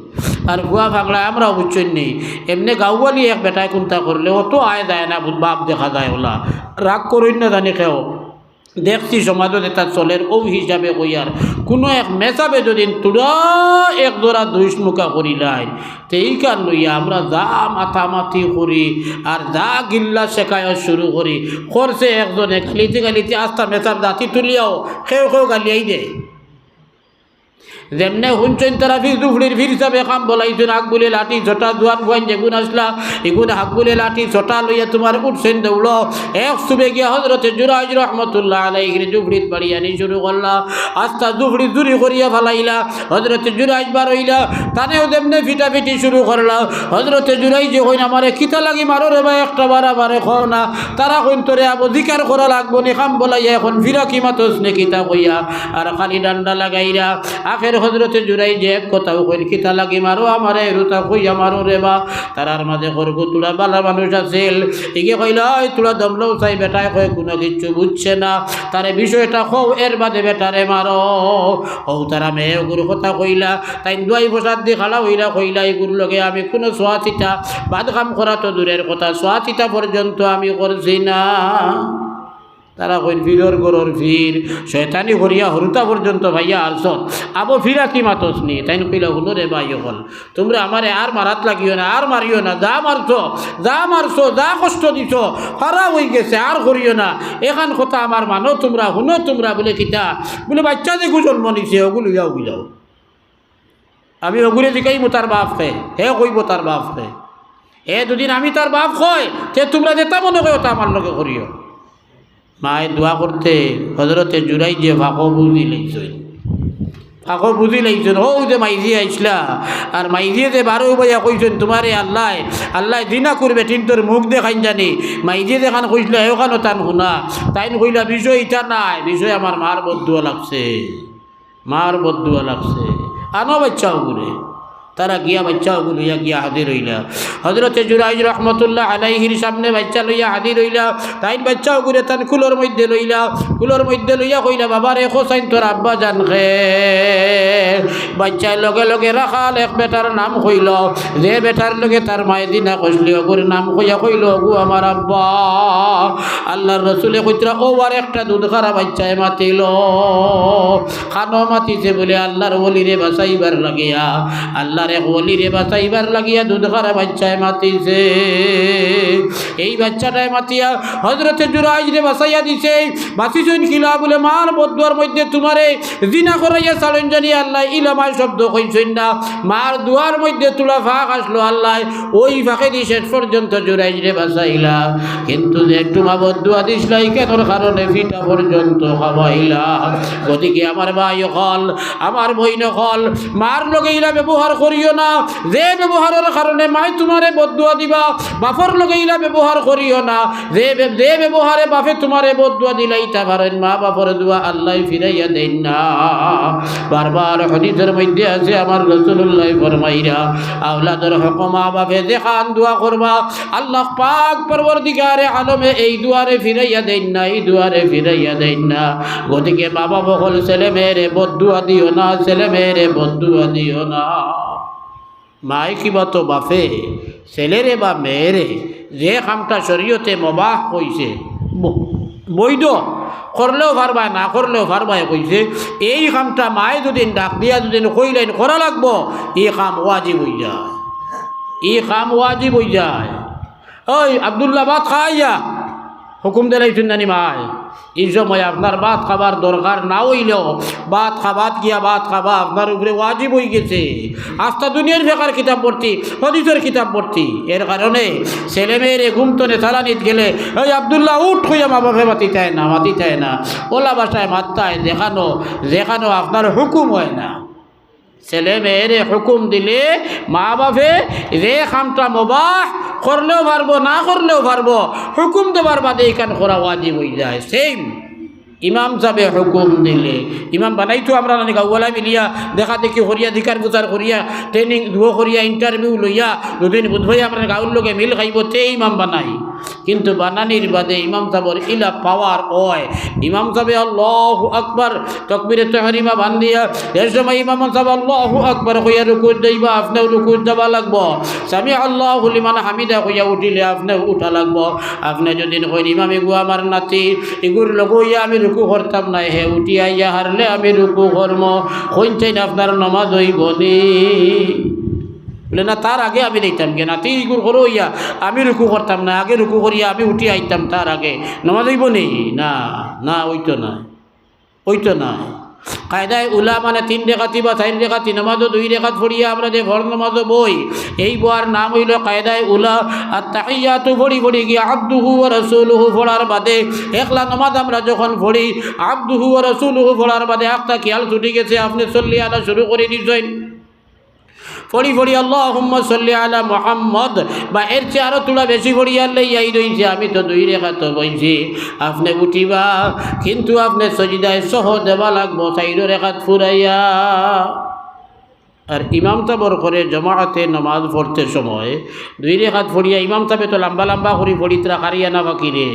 আর ভুয়া ফাগলা আমরাও বুঝছেন নেই এমনি গাঁওয়ালি এক বেটায় কোনটা করলে অত আয় যায় না বাপ দেখা যায় ওলা রাগ করুন না জানি খেও দেখছি সমাজত এটা চলের ও হিসাবে কইয়ার কোনো এক মেসাবে যদি তোরা এক দোরা দুইসমুখা করিলাই তো এই কার লইয়া আমরা যা মাথামাথি করি আর যা গিল্লা শেখায় শুরু করি করছে একজনে গালিতে গালিতে আস্তা মেসাব দাঁতি তুলিয়াও কেউ কেউ গালিয়াই দেয় যেমনে শুনছেন তারা ফির দুফড়ির ফির হিসাবে কাম বলাইছেন হাক বলে লাঠি ছোটা জোয়ান ভুয়ান যেগুন আসলা এগুন হাক বলে লাঠি ছোটা লইয়া তোমার উঠছেন দৌড় এক সুবে গিয়া হযরতে জুরাইজ রহমতুল্লাহ আলাইহির দুফড়িত বাড়িয়ানি শুরু করলা আস্তা দুফড়ি চুরি করিয়া ফেলাইলা হযরতে জুরাইজ বার হইলা তানেও যেমনে ফিটাফিটি শুরু করলা হযরতে জুরাইজ কইন আমারে কিতা লাগি মারো রে ভাই একটা বারে খাও না তারা কইন তোরে আবো জিকার করা লাগবো নি কাম বলাইয়া এখন ফিরা কি মাতস নে কিতা কইয়া আর খালি ডান্ডা লাগাইরা আখের হযরতে জুরাইজ এক কথাও কইন কিতা লাগি মারো আমারে রুতা কইয়া মারো রে বা তারার মাঝে করগো তুলা বালা মানুষ আছিল এগিয়ে কইলা ওই তুলা দমলো চাই বেটায় কয় কোনো কিছু বুঝছে না তারে বিষয়টা কও এর বাদে বেটারে মারো ও তারা মেয়ে গুরু কথা কইলা তাই দুয়াই বসার দিয়ে খালা হইলা কইলা এগুলোর লগে আমি কোনো সোয়াচিতা বাদ কাম করা তো দূরের কথা সোয়াচিতা পর্যন্ত আমি করছি না তারা কইন ফিরর গরর ফির শয়তানি করিয়া হরুতা পর্যন্ত ভাইয়া আলসত আবো ফিরা কি মাতস নি তাই কইলা হলো রে ভাই হল তোমরা আমারে আর মারাত লাগিও না আর মারিও না যা মারছো যা কষ্ট দিছ খারাপ হয়ে গেছে আর করিও না এখান কথা আমার মানো তোমরা শুনো তোমরা বলে কিতা বলে বাচ্চা যে জন্ম নিছে ওগুলো যাও বুঝাও আমি ওগুলো জিকাইব তার বাপ খে হে কইব তার বাপ খে হে দুদিন আমি তার বাপ কয় তে তোমরা যেটা মনে করো তা আমার লগে করিও মায়ে দোয়া করতে হজরতে জুড়াই যে ফাঁকো বুঝি লাইছেন ও যে মাইজি আইসলা আর মাইজিয়ে যে 12 বইয়া কইছেন তোমারে আল্লাহ দিনা করবে ঠিক তোর মুখ দেখাইন জানি মাইজিয়ে যেখান কইসলা ওখানে তান শুনা তাইন কইলা বিষয় ইটা নাই বিষয় আমার মার বদুয়া লাগছে আনো বাচ্চাও ঘুরে তারা গিয়া বাচ্চা লইয়া গিয়া হাজির হইলা হজরতে জুরাইজ রহমতুল্লাহ আলাইহির সামনে বাচ্চা লইয়া হাজির হইলা তাই বাচ্চাও ঘুরে তার কুলোর মধ্যে লইয়া কইলা বাবা রে খোসাইন তোর আব্বা জান খে বাচ্চার লগে রাখাল এক বেটার নাম কইল যে বেটার লগে তার মায়ের দিনা কইলি ওগুর নাম কইল ওগু আমার আব্বা আল্লাহর রসুলে কইতরা ও আর একটা দুধ খারা বাচ্চায় মাতিল খানো মাতিছে বলে আল্লাহর ওলিরে বাঁচাইবার লাগিয়া আল্লাহর এক ওলিরে বাঁচাইবার লাগিয়া দুধ খারা বাচ্চায় মাতিছে এই বাচ্চাটায় মাতিয়া হজরতে জুরাইজরে বাঁচাইয়া দিছে বাঁচিছেন খিলা বলে মার বদুয়ার মধ্যে তোমারে জিনা করাইয়া চালেন জানি আল্লাহ ইলামায় শব্দ কইছেন না মার দুয়ার মধ্যে তুলা ফাঁক আসলো আল্লাহ ওই ফাঁকে দিয়ে শেষ পর্যন্ত জুরাইজরে বাঁচাইলা কিন্তু যে একটু মা বদুয়া দিসলাই কেনর কারণে ফিটা পর্যন্ত খাওয়াইলা গতিকে আমার ভাই হল আমার বইন হল মার লগে ইলা ব্যবহার করিও না যে ব্যবহারের কারণে মাই তোমারে বদুয়া দিবা বাপর লগে ইলা ব্যবহার করিও না যে ব্যবহারে বাপে তোমারে বদুয়া দিলাইতা পারেন মা বাপর দুয়া আল্লাহ ফিরাইয়া দেন না বারবার হাদিসের মধ্যে আছে আমার রাসূলুল্লাহ ফরমাইরা আওলাদের হক মা বাপে দেখান দোয়া করবা আল্লাহ পাক পরবর্তীকারে আলমে এই দুয়ারে ফিরাইয়া দেন না এই দুয়ারে ফিরাইয়া দেন না গতিকে বাবা বকল ছেলে মেয়েরে বদুয়া দিও না ছেলে মেয়েরে বদুয়া দিও না মায় কিবা তো বাপে ছেলেরে বা মেয়েরে যে কামটা শরীয়তে মুবাহ কইছে বৈধ করলেও পারবা না করলেও পারবা কইছে এই কামটা মায়ে যদি ডাক দিয়া যদি কইলেন করা লাগবো এই কাম ওয়াজিব হয়ে যায় ওই আব্দুল্লাহ ভাত খাইয়া হুকুম দিলাইছেন জানি মায় এই সময় আপনার ভাত খাবার দরকার না হইলেও ভাত খাবা আপনার উপরে ওয়াজিব হয়ে গেছে আস্থা দুনিয়ার ফেকার কিতাব পড়তি হদিসের কিতাব পড়তি এর কারণে ছেলে মেয়েরে ঘুমতনে চালানিত গেলে ওই আব্দুল্লাহ উঠ হইয়া মা বাপে মাতি চায় না ওলা বাসায় মাত্তায় যেখানো আপনার হুকুম হয় না ছেলে মেয়েরে হুকুম দিলে মা বাপে যে কামটা মুবাহ করলেও পারবো না করলেও পারবো হুকুম দেবার বাদে এখান করা ওয়াজিব হয়ে যায় সেম ইমাম সাহেবে হুকুম দিলে ইমাম বানাইতো আমরা নানি গাওয়ালা মিলিয়া দেখা দেখি করিয়া ধিকার বুচার করিয়া ট্রেনিং দুও করিয়া ইন্টারভিউ লইয়া দুদিন বুধবাই আমরা গাঁর লোকে মিল খাইব তে ইমাম বানাই কিন্তু বানানির বাদে ইমাম সাহেবের ইলা পাওয়ার হয় ইমাম সাহেবে আল্লাহু আকবার তাকবীরে তাহরিমা বান্ধিয়া এর সময় ইমাম সাহেব আল্লাহু আকবার কইয়া রুকু দেইবা আপনিও রুকু যাবা লাগবো সামি আল্লাহু লিমান হামিদা কইয়া উঠিলে আপনিও উঠা লাগবো আপনি যদি কইন ইমামে গো আমার নাতি এগুর লগইয়া আমি রুকু করতাম না হে উঠি আইয়া হারলে আমি রুকু করম কইতেন আপনার নামাজ হইব নি বলে না তার আগে আমি দিতাম কে নাতি এগুর করো ইয়া আমি রুকু করতাম না আগে রুকু করিয়া আমি উঠি আইতাম তার আগে নামাজ হইব নি না ওইতো না কায়দায় উলা মানে 3 রেখাতি বা 4 রেখাতি নামাজও 2 রেখাত পড়িয়া আমরা যে ফরজ নামাজও বই এই বইয়ের নাম হইল কায়দায় উলা আর তাহিয়াতু পড়ি গিয়ে আবদুহু ওয়া রাসূলুহু পড়ার বাদে একলা নামাজ আমরা যখন পড়ি আবদুহু ওয়া রাসূলুহু পড়ার বাদে একটা খেয়াল ছুটি গেছে আপনি সল্লি আলা শুরু করে দিছেন পড়ি আল্লাহুম্মা সাল্লি আলা মুহাম্মদ বা এর চেয়ে আরও তোলা বেশি পড়ি আল্লাহ এই রইছে আমি তো 2 রেখাত বইছি আপনি উঠিবা কিন্তু আপনি সজিদায় সহ দেওয়া লাগবো 4 রেখাত ফুরাইয়া আর ইমাম সাহেবর করে জমাতে নামাজ পড়তে সময় 2 রেখাত পড়িয়া ইমাম সাহেব তো লম্বা করে পড়িতরা কারিয়া না বাকি রে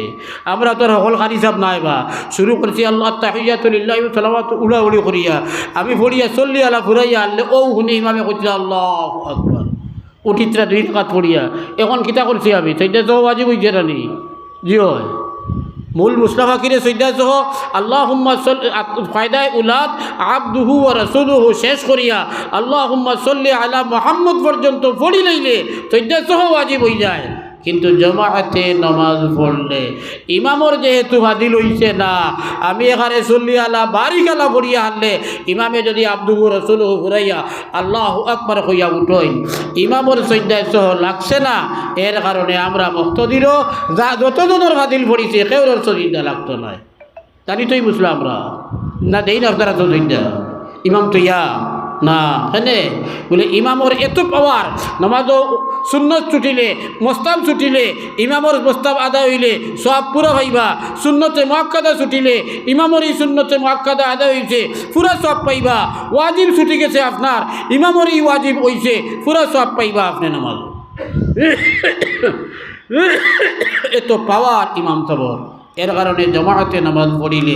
আমরা তো সকল কারি সাহেব নাই বা শুরু করছি আল্লাহ তাহিয়াতু লিল্লাহি ওয়া সালাওয়াতু উলি করিয়া আমি পড়িয়া সল্লি আলা ফুরাইয়া আনলে ও হুনি ইমামে কইছে আল্লাহু আকবার উঠিতরা 2 রেখাত পড়িয়া এখন কিতা করছি আমি সেইটা তো ওয়াজিব হইছে না নি জি হয় মূল মুস্তাফা কিরে সৈদা সহ আল্লাহুম্মা ফায়দায় উলাদ আবদুহু ওয়া রাসূলুহু শেষ করিয়া আল্লাহুম্মা সাল্লি আলা মুহাম্মদ পর্যন্ত পড়ি লইলে সৈদা সহ ওয়াজিব হয়ে যায়। কিন্তু জমাতে নমাজ পড়লে ইমামর যেহেতু হাদিল হইছে না, আমি এখানে সল্লি আলা বারিকালা পড়িয়া আনলে ইমামে যদি আবদুহু রাসূলুহু ফুরাইয়া আল্লাহু আকবার কইয়া উঠোই, ইমামর সৈদায় সহ লাগছে না, এর কারণে আমরা মুক্তদিরও যা যতজনের হাদিল পড়িছে কেউর সজিদা লাগতো না। জানি তোই বুঝলাম আমরা না দেই না আপনারা তো সজিদা ইমাম তো ইয়া না হেনে বলে ইমামর এত পাওয়ার, নমাজও সুন্নত ছুটিলে মোস্তাব ছুটিলে ইমামর মোস্তাব আদা হইলে সব পুরা পাইবা, সুন্নতে মুআক্কাদা ছুটিলে ইমামর এই সুন্নতে মুআক্কাদা আদা হইছে পুরা সব পাইবা, ওয়াজিব ছুটি গেছে আপনার ইমামর এই ওয়াজিব হইছে পুরা সব পাইবা আপনি নামাজ। এত পাওয়ার ইমাম সাবর, এর কারণে জমাতে নামাজ পড়িলে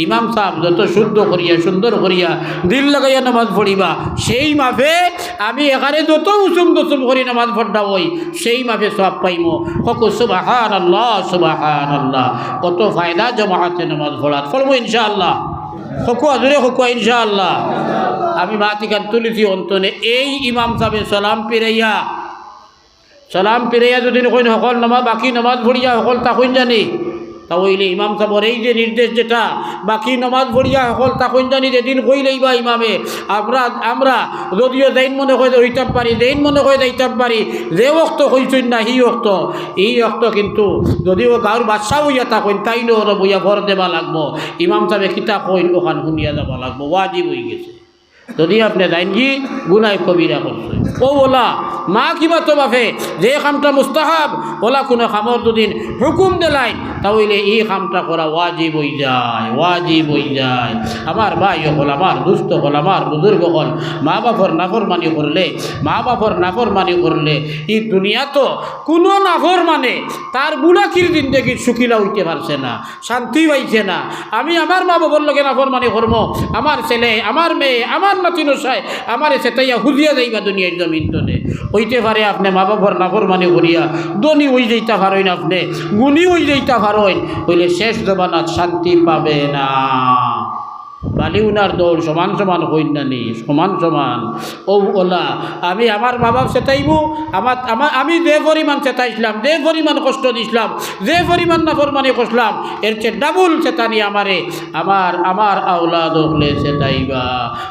ইমাম সাহেব যত শুদ্ধ করিয়া সুন্দর করিয়া দিল লাগাইয়া নামাজ পড়িবা, সেই মাফে আমি এখানে যত উসুম দসুম করি নামাজ পড়া হই সেই মাফে সব পাইমো। হকু সুবহানাল্লাহ সুবহানাল্লাহ, কত ফায়দা জমাতে নামাজ পড়ার। পড়বো ইনশাআল্লাহ, হকু আজরে হকু ইনশাআল্লাহ। আমি মাতিকান তুলিছি অন্তনে এই ইমাম সাহেব সালাম পিরাইয়া যদি কইন সকল নামাজ বাকি নামাজ পড়িয়া সকল তা কইন জানি, তাহলে ইমাম সাহেবের এই যে নির্দেশ যেটা বাকি নমাজ পড়িয়া সকল তখন জানি যেদিন কইলেই বা ইমামে আমরা যদিও যেইন মনে করে হইতাম পারি, যেইন মনে করে যাইতাম পারি, যে অক্ত হইছেন না হি অক্ত এই অক্ত কিন্তু যদিও গাঁর বাদশাহ হইয়া থাকেন তাই নহর বইয়া ভর দেবা লাগবো, ইমাম সাহেবে কিতা কইন ওখান শুনিয়া যাব লাগবো, ওয়াজিব হয়ে গেছে। যদি আপনি যাইন কি গুনায় কবিরা করছে ও ওলা মা কিবা তো বাফে যে কামটা মুস্তাহাব ওলা কোনো খামর দুদিন হুকুম দিলাই তাহলে এই কামটা করা ওয়াজিব হয়ে যায়, ওয়াজিব হয়ে যায়। আমার ভাই হল, আমার দুস্থ হল, আমার বুজুর্গ হল, মা বাপর নাফরমানি করলে, মা বাপর নাফরমানি করলে এই দুনিয়া তো কোনো নাফর মানে তার বুড়াকির জিন্দেগি সুখিলা হইতে পারছে না, শান্তি পাইছে না। আমি আমার মা বাবার লগে নাফরমানি করব, আমার ছেলে আমার মেয়ে আমার নাতি নসায় আমার সেটাইয়া হুজিয়া যাইবা দুনিয়ার জমিন তনে হইতে পারে। আপনি মা বাবার নাফরমানি করিয়া ধনী হয়ে যাইতে পারেন, আপনি গুণী হয়ে যাইতে পারেন, হইলে শেষ জমানাত শান্তি পাবে না। বালি উনার দৌড় সমান সমান হইন না নি, সমান সমান। ও ওলা আমি আমার মা বাপ চেতাইব, আমি যে পরিমাণ চেতাইছিলাম, যে পরিমাণ কষ্ট দিছিলাম, যে পরিমাণ নাফরমানি করছিলাম এর চেয়ে ডাবল চেতানি আমারে আমার আওলাদ হলে চেতাইবা।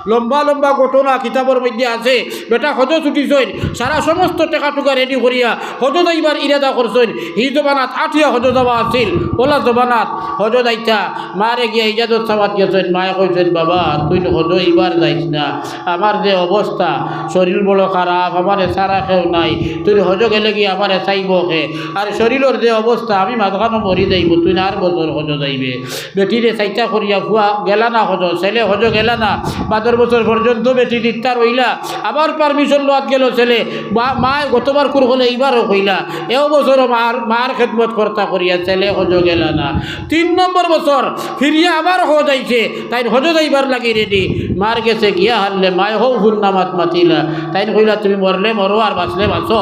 লম্বা লম্বা ঘটনা কিতাবের মধ্যে আছে, বেটা হজ ছুটিছেন সারা সমস্ত টেকা টুকা রেডি করিয়া হজ যাইবার ইরাদা করছেন। হি জবানাত আঠিয়া হজ যাওয়া আছিল, ওলা জবানাত হজ যাইতা মারে গিয়া ইজাজত চাওয়াত গেছেন। মায়ে কইছেন বাবা তুই হজ এইবার যাইস না, আমার যে অবস্থা শরীর বড় খারাপ, আমার সারা কেউ নাই, তুই হজ গেলে গিয়ে আমার চাইব খে, আর শরীরের যে অবস্থা আমি মাঝখানো মরি যাইব, তুই আর বছর হজ যাইবে। বেটিরে চাইটা করিয়া ফুয়া গেলা না হজ, ছেলে হজ গেলা না, 12 বছর পর্যন্ত বেটি দিত্তা রইলা, আবার পারমিশন লোয়াত গেল ছেলে, মায় গতবার কুর হলে এইবারও কইলা, এও বছর মার খেদমত কর্তা করিয়া ছেলে হজ গেলা না। 3 নম্বর বছর ফিরিয়া আবার হজ আইছে, তাই হজ যাইবার লাগি রেডি, মার গেছে গিয়া হারলে মায় হো ভুল নামাত মাতিলা, তাই কইলা তুমি মরলে মরো আর বাঁচলে বাঁচো,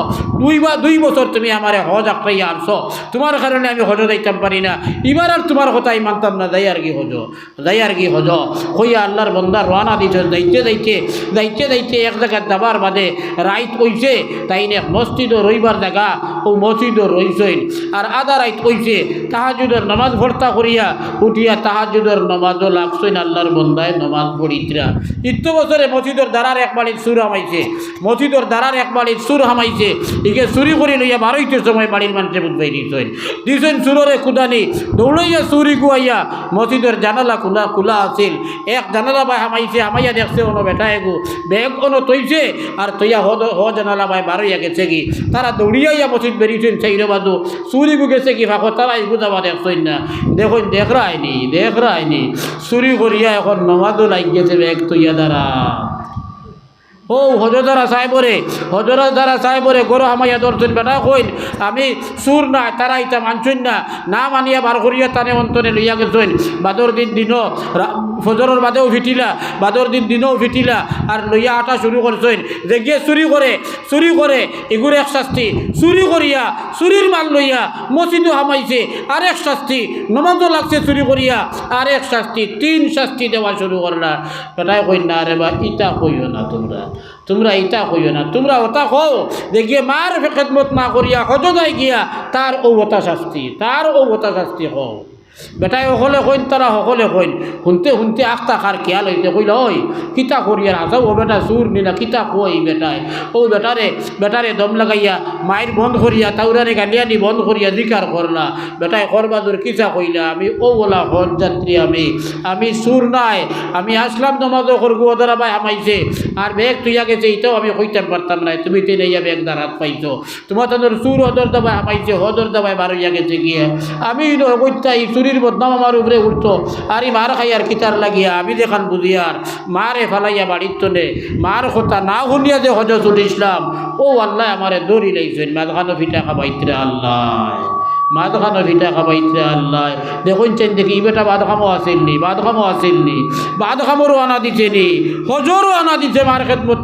2 বছর তুমি আমার হজ আঁকড়াইয়া আনছো, তোমার কারণে আমি হজ যাইতাম পারি না, এবার আর তোমার কথাই মানতাম না, যাই আর কি হজ কইয়া আল্লাহর বন্দা রওনা দিত। যাইতে এক জায়গায় যাবার বাদে রাইত কইছে তাই নে মসজিদও রইবার জায়গা ও মসজিদও রইছেন, আর আধা রাইত কইছে তাহাজুদের নামাজ ভর্তা করিয়া উঠিয়া তাহাজুদের নামাজও লাগছেন আল্লাহর বন্দায় নামাজ পড়িতরা। ইত্য বছরে মসজিদের দ্বারার এক বাড়ির সুর হামাইছে, ইকে চুরি করে লইয়া বারোইতে সময় বাড়ির মানুষে বুঝবাই দিছেন চুররে কুদানি দৌড়াইয়া চুরি গুয়াইয়া মসজিদের জানালা খোলা আছিল, এক জানালা বাই হামাইয়া দেখছে ono বেটা এগু ব্যাগ ono তৈছে আর তৈয়া হ জানালা বাই বারোইয়া গেছে কি, তারা দৌড়িয়াইয়া মসজিদ বেরিয়েছেন সেই বাদু চুরি গু গেছে কি ফাঁকো, তারা এগু যাবা দেখছেন না, দেখুন দেখ রায়নি চুরি করিয়া এখন নমাজও লাগ গেছে ব্যাগ তৈয়া দ্বারা। ও ও হজরদারা সাহেবরে হজরদারা সাহেবরে গরো হামাইয়া দর্শন বেটা কইন আমি সুর না তারা ইটা মানছুন না মানিয়া বার করিয়া তানে অন্তরে লইয়া গেছেন বাদর দিনও ফজরের বাদেও ফিটিলা বাদর দিনও ফিটিলা আর লইয়া আটা শুরু করছেন যে গিয়ে চুরি করে এগুলো এক শাস্তি চুরি করিয়া চুরির মাল লইয়া মসজিদও হামাইছে আরেক শাস্তি নমাজও লাগছে চুরি করিয়া আরেক শাস্তি 3 শাস্তি দেওয়া শুরু করলা বেটাই কই না রে বা ইটা কইও না তোমরা ইটা কইও না তোমরা ওটা কও দেখিয়ে মার খেদমত না করিয়া হজদায় গিয়া তার ওটা শাস্তি হও বেটাই সকলে কইন তারা সকলে কইন শুনতে আখতা খার খেয়াল হইতে কইল ওই কিতা করিয়া আসাও ও বেটা চুর নিলা কিতা কই বেটায় ও বেটারে দম লাগাইয়া মায়ের বন্ধ করিয়া তাউরারে গালিয়ানি বন্ধ করিয়া জিকার করলা বেটায় করবাদুর কিতা কইলা আমি ও বলা হজ যাত্রী আমি চুর নাই আমি আসলাম নমাজও করবো ওদারা ভাই হামাইছে আর বেগ তুইয়া গেছে এটাও আমি কইতে পারতাম না তুমি তেনাইয়া বেগ দাঁড়াত পাইছো তোমার তাদের চুর হদর দাবায় হামাইছে হদর দাবায় বার হইয়া গেছে গিয়ে আমি কইতাই চুরির বদনাম আমার উপরে উঠতো আর মার খাইয়ার কিতার লাগিয়া আমি দেখান বুঝিয়ার মারে ফালাইয়া বাড়ির তনে মার কথা না শুনিয়া যে হজরতুল ইসলাম ও আল্লাহ আমারে দৌড়ি লাইছেন মাঝখানো ফিটা খাবাইতে আল্লাহ মাদখানো ভিটা খাবাইতে আল্লাহ দেখুন চেন দেখি বেটা বাদখামো আসেননি বাদখামোরও আনা দিছেনি হজরও আনা দিছে মার খেদমত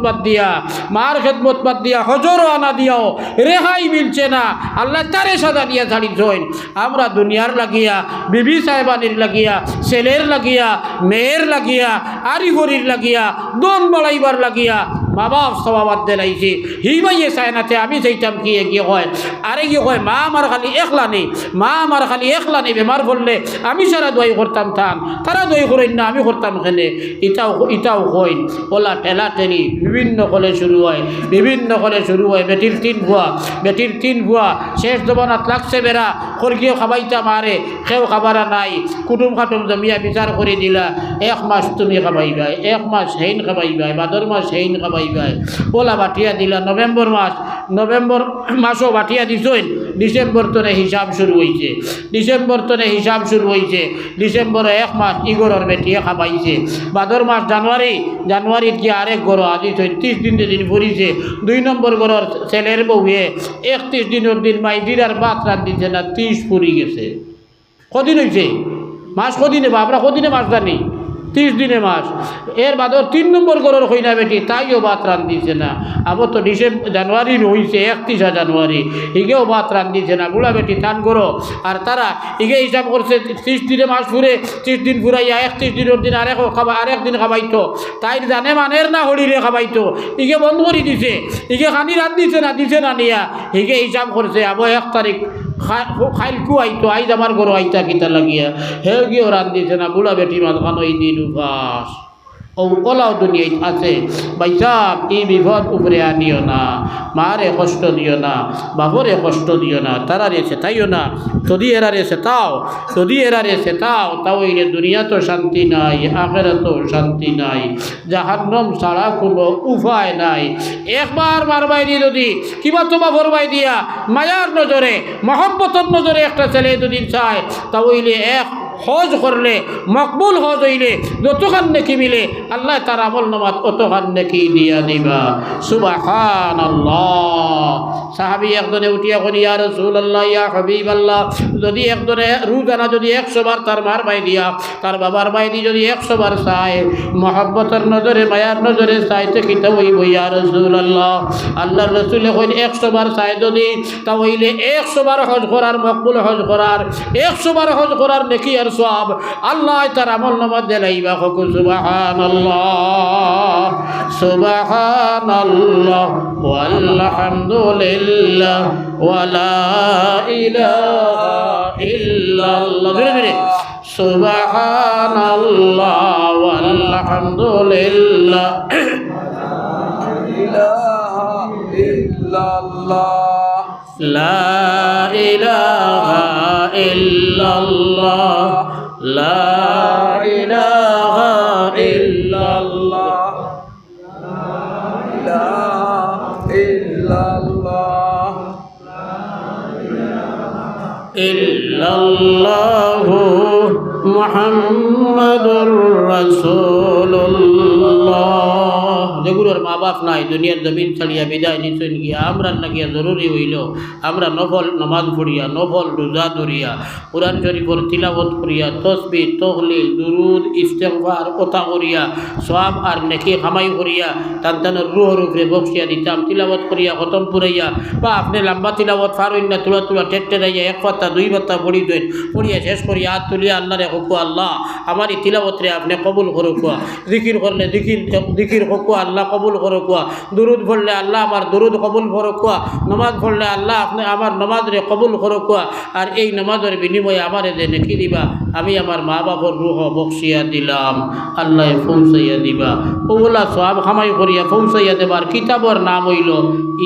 বাদ দিয়া হজরও আনা দিয়াও রেহাই মিলছে না আল্লাহ তারে সাজা দিয়া ছাড়িছেন আমরা দুনিয়ার লাগিয়া বিবি সাহেবানির লাগিয়া ছেলের লাগিয়া মেয়ের লাগিয়া আরিগরির লাগিয়া দন বাড়াইবার লাগিয়া মা বাপ সবাবাদ দেলাইছি হিমাইয়ে চায়নাতে আমি চাইতাম কি গিয়ে হয় আরে গিয়ে হয় মা আমার খালি একলা নেই বেমার পড়লে আমি সারা দোয়াই করতাম তারা দোয়াই করেন না আমি করতাম খেলে ইটাও কইন ওলা ঠেলা ঠেলি বিভিন্ন কলে শুরু হয় বেটির তিন ভুয়া শেষ জবানাত লাগছে বেড়া খরগিও খাবাইতা মারে কেউ খাবারা নাই কুটুম খাটুম জমিয়া বিচার করে দিলা 1 মাস তুমি খাবাইবাই 1 মাস হেইন খাবাইবাই ভাদর মাস হেইন খাবাইবাই ওলা বাটিয়া দিলা নভেম্বর মাসও বাটিয়া দিছইন ডিসেম্বর তনে হিসাব শুরু হয়েছে ডিসেম্বরে 1 মাস ইগরের বেটিয়ে খাবাইছে ভাদর মাস জানুয়ারিত গিয়ে আরেক গরো আজি 30 দিন ফুরিছে 2 নম্বর গরর ছেলের বউয়ে 31 দিনের দিন মাইদির আর ভাত রান্ধিছে না 30 ফুরি গেছে কদিন হয়েছে মাস কদিনে বাবরা কদিনে মাস জানি 30 দিনে মাস এর বাদর 3 নম্বর গরর কইনা বেটি তাইও ভাত রান্ধিছে না আবার তো জানুয়ারি হয়েছে 31 জানুয়ারি হিগেও ভাত রান্ধিছে না বুড়া বেটি টান করো আর তারা হিগে হিসাব করছে 30 দিনে মাস ফুরে 30 দিন ফুরাইয়া 31 দিনের দিন আরেক দিন খাবাইতো তাই জানে মানের না হরিরে খাবাইতো হিগে বন্ধ করে দিছে হিগে খানি রান্ধিছে না নিয়া হিগে হিসাব করছে আবার 1 তারিখ খাইলকু আইতো আইজ আমার গরু আইতা কিতা লাগিয়া হে গিয়েও রান্ধিছে না বুড়া বেটি মাঝখানো এই দিন উপাস ও কলাও দুনিয়ায় আছে ভাই সাহেব এই বিপদ উপরে আনিও না মারে কষ্ট দিও না বাবরে কষ্ট দিও না তারারে সেটাইও না যদি এরারে সেটাও তাও এই দুনিয়া তো শান্তি নাই আখিরাতেও শান্তি নাই জাহান্নাম ছাড়া কোনো উপায় নাই একবার মারবাই দিয়ে যদি কিবা তোমা ভরবাই দিয়া মায়ার নজরে মহব্বতের নজরে একটা ছেলে যদি চায় তাও হইলে হজ করলে মকবুল হজ হইলে যতখান নেকি মিলে আল্লাহ তার আমল নামাত অতখান নেকি দিয়া দিবা সুবহানাল্লাহ সাহাবী একজনে উঠিয়া কোন ইয়া রাসূলুল্লাহ ইয়া হাবিবাল্লাহ যদি একজনে রোজানা যদি 100 বার তার মার ভাই দিয়া তার বাবার ভাই দি যদি 100 বার চায় মহব্বতের নজরে মায়ার নজরে চাইতে কিতা হইব ইয়া রাসূলুল্লাহ আল্লাহর রাসূল কইন 100 বার চাই যদি তা হইলে 100 বার হজ করার মকবুল হজ করার 100 বার হজ করার নেকি আর সওয়াব আল্লাহ তার আমল নামা দেলাইবা কো সুবহানাল্লাহ ওয়ালহামদুলিল্লাহ ওয়ালা ইলাহা ইল্লাল্লাহ ধীরে সুবহানাল্লাহ ওয়ালহামদুলিল্লাহ ইলাহা ইল্লাল্লাহ লা ইলাহা ইল্লাল্লাহ লা ইলাহা ইল্লাল্লাহ লা ইল্লাল্লাহ ইল্লাল্লাহু মুহাম্মাদুর রাসূলুল্লাহ যেগুলোর মা বাপ নাই দুনিয়ার জমিন ছাড়িয়া বিদায় নিছেন গিয়া আমরা লাগিয়া জরুরি হইল আমরা নফল নামাজ পড়িয়া নফল রোজা ধরিয়া কুরআন শরীফের তিলাওয়াত করিয়া তসবিহ তহলিল দুরুদ ইস্তেগফার কথা করিয়া সওয়াব আর নেকি কামাই করিয়া তান্তানের রুহের উপরে বক্সিয়া দিতাম তিলাওয়াত করিয়া খতম পুরাইয়া বা আপনি লম্বা তিলাওয়াত ফারুন না তুলা তুলা টেরাইয়া এক পাতা দুই পাতা পড়ি দেন পড়িয়া শেষ করিয়া হাত তুলিয়া আল্লাহরে হকু আল্লাহ আমার এই তিলাওয়াতরে আপনি কবুল করো কুয়া জিকির করলে জিকির হকু আল্লাহ কবুল করো কুয়া দুরুদ পড়লে আল্লাহ আমার দুরুদ কবুল করো কুয়া নমাজ পড়লে আল্লাহ আপনি আমার নমাজরে কবুল করো কুয়া আর এই নমাজের বিনিময়ে আমার যে নেকি দিবা আমি আমার মা বাবার রুহ বক্সিয়া দিলাম আল্লাহ পৌঁছাইয়া দিবা ওগুলা সওয়াব কামাই করিয়া পৌঁছাইয়া দেবার কিতাবর নাম হইল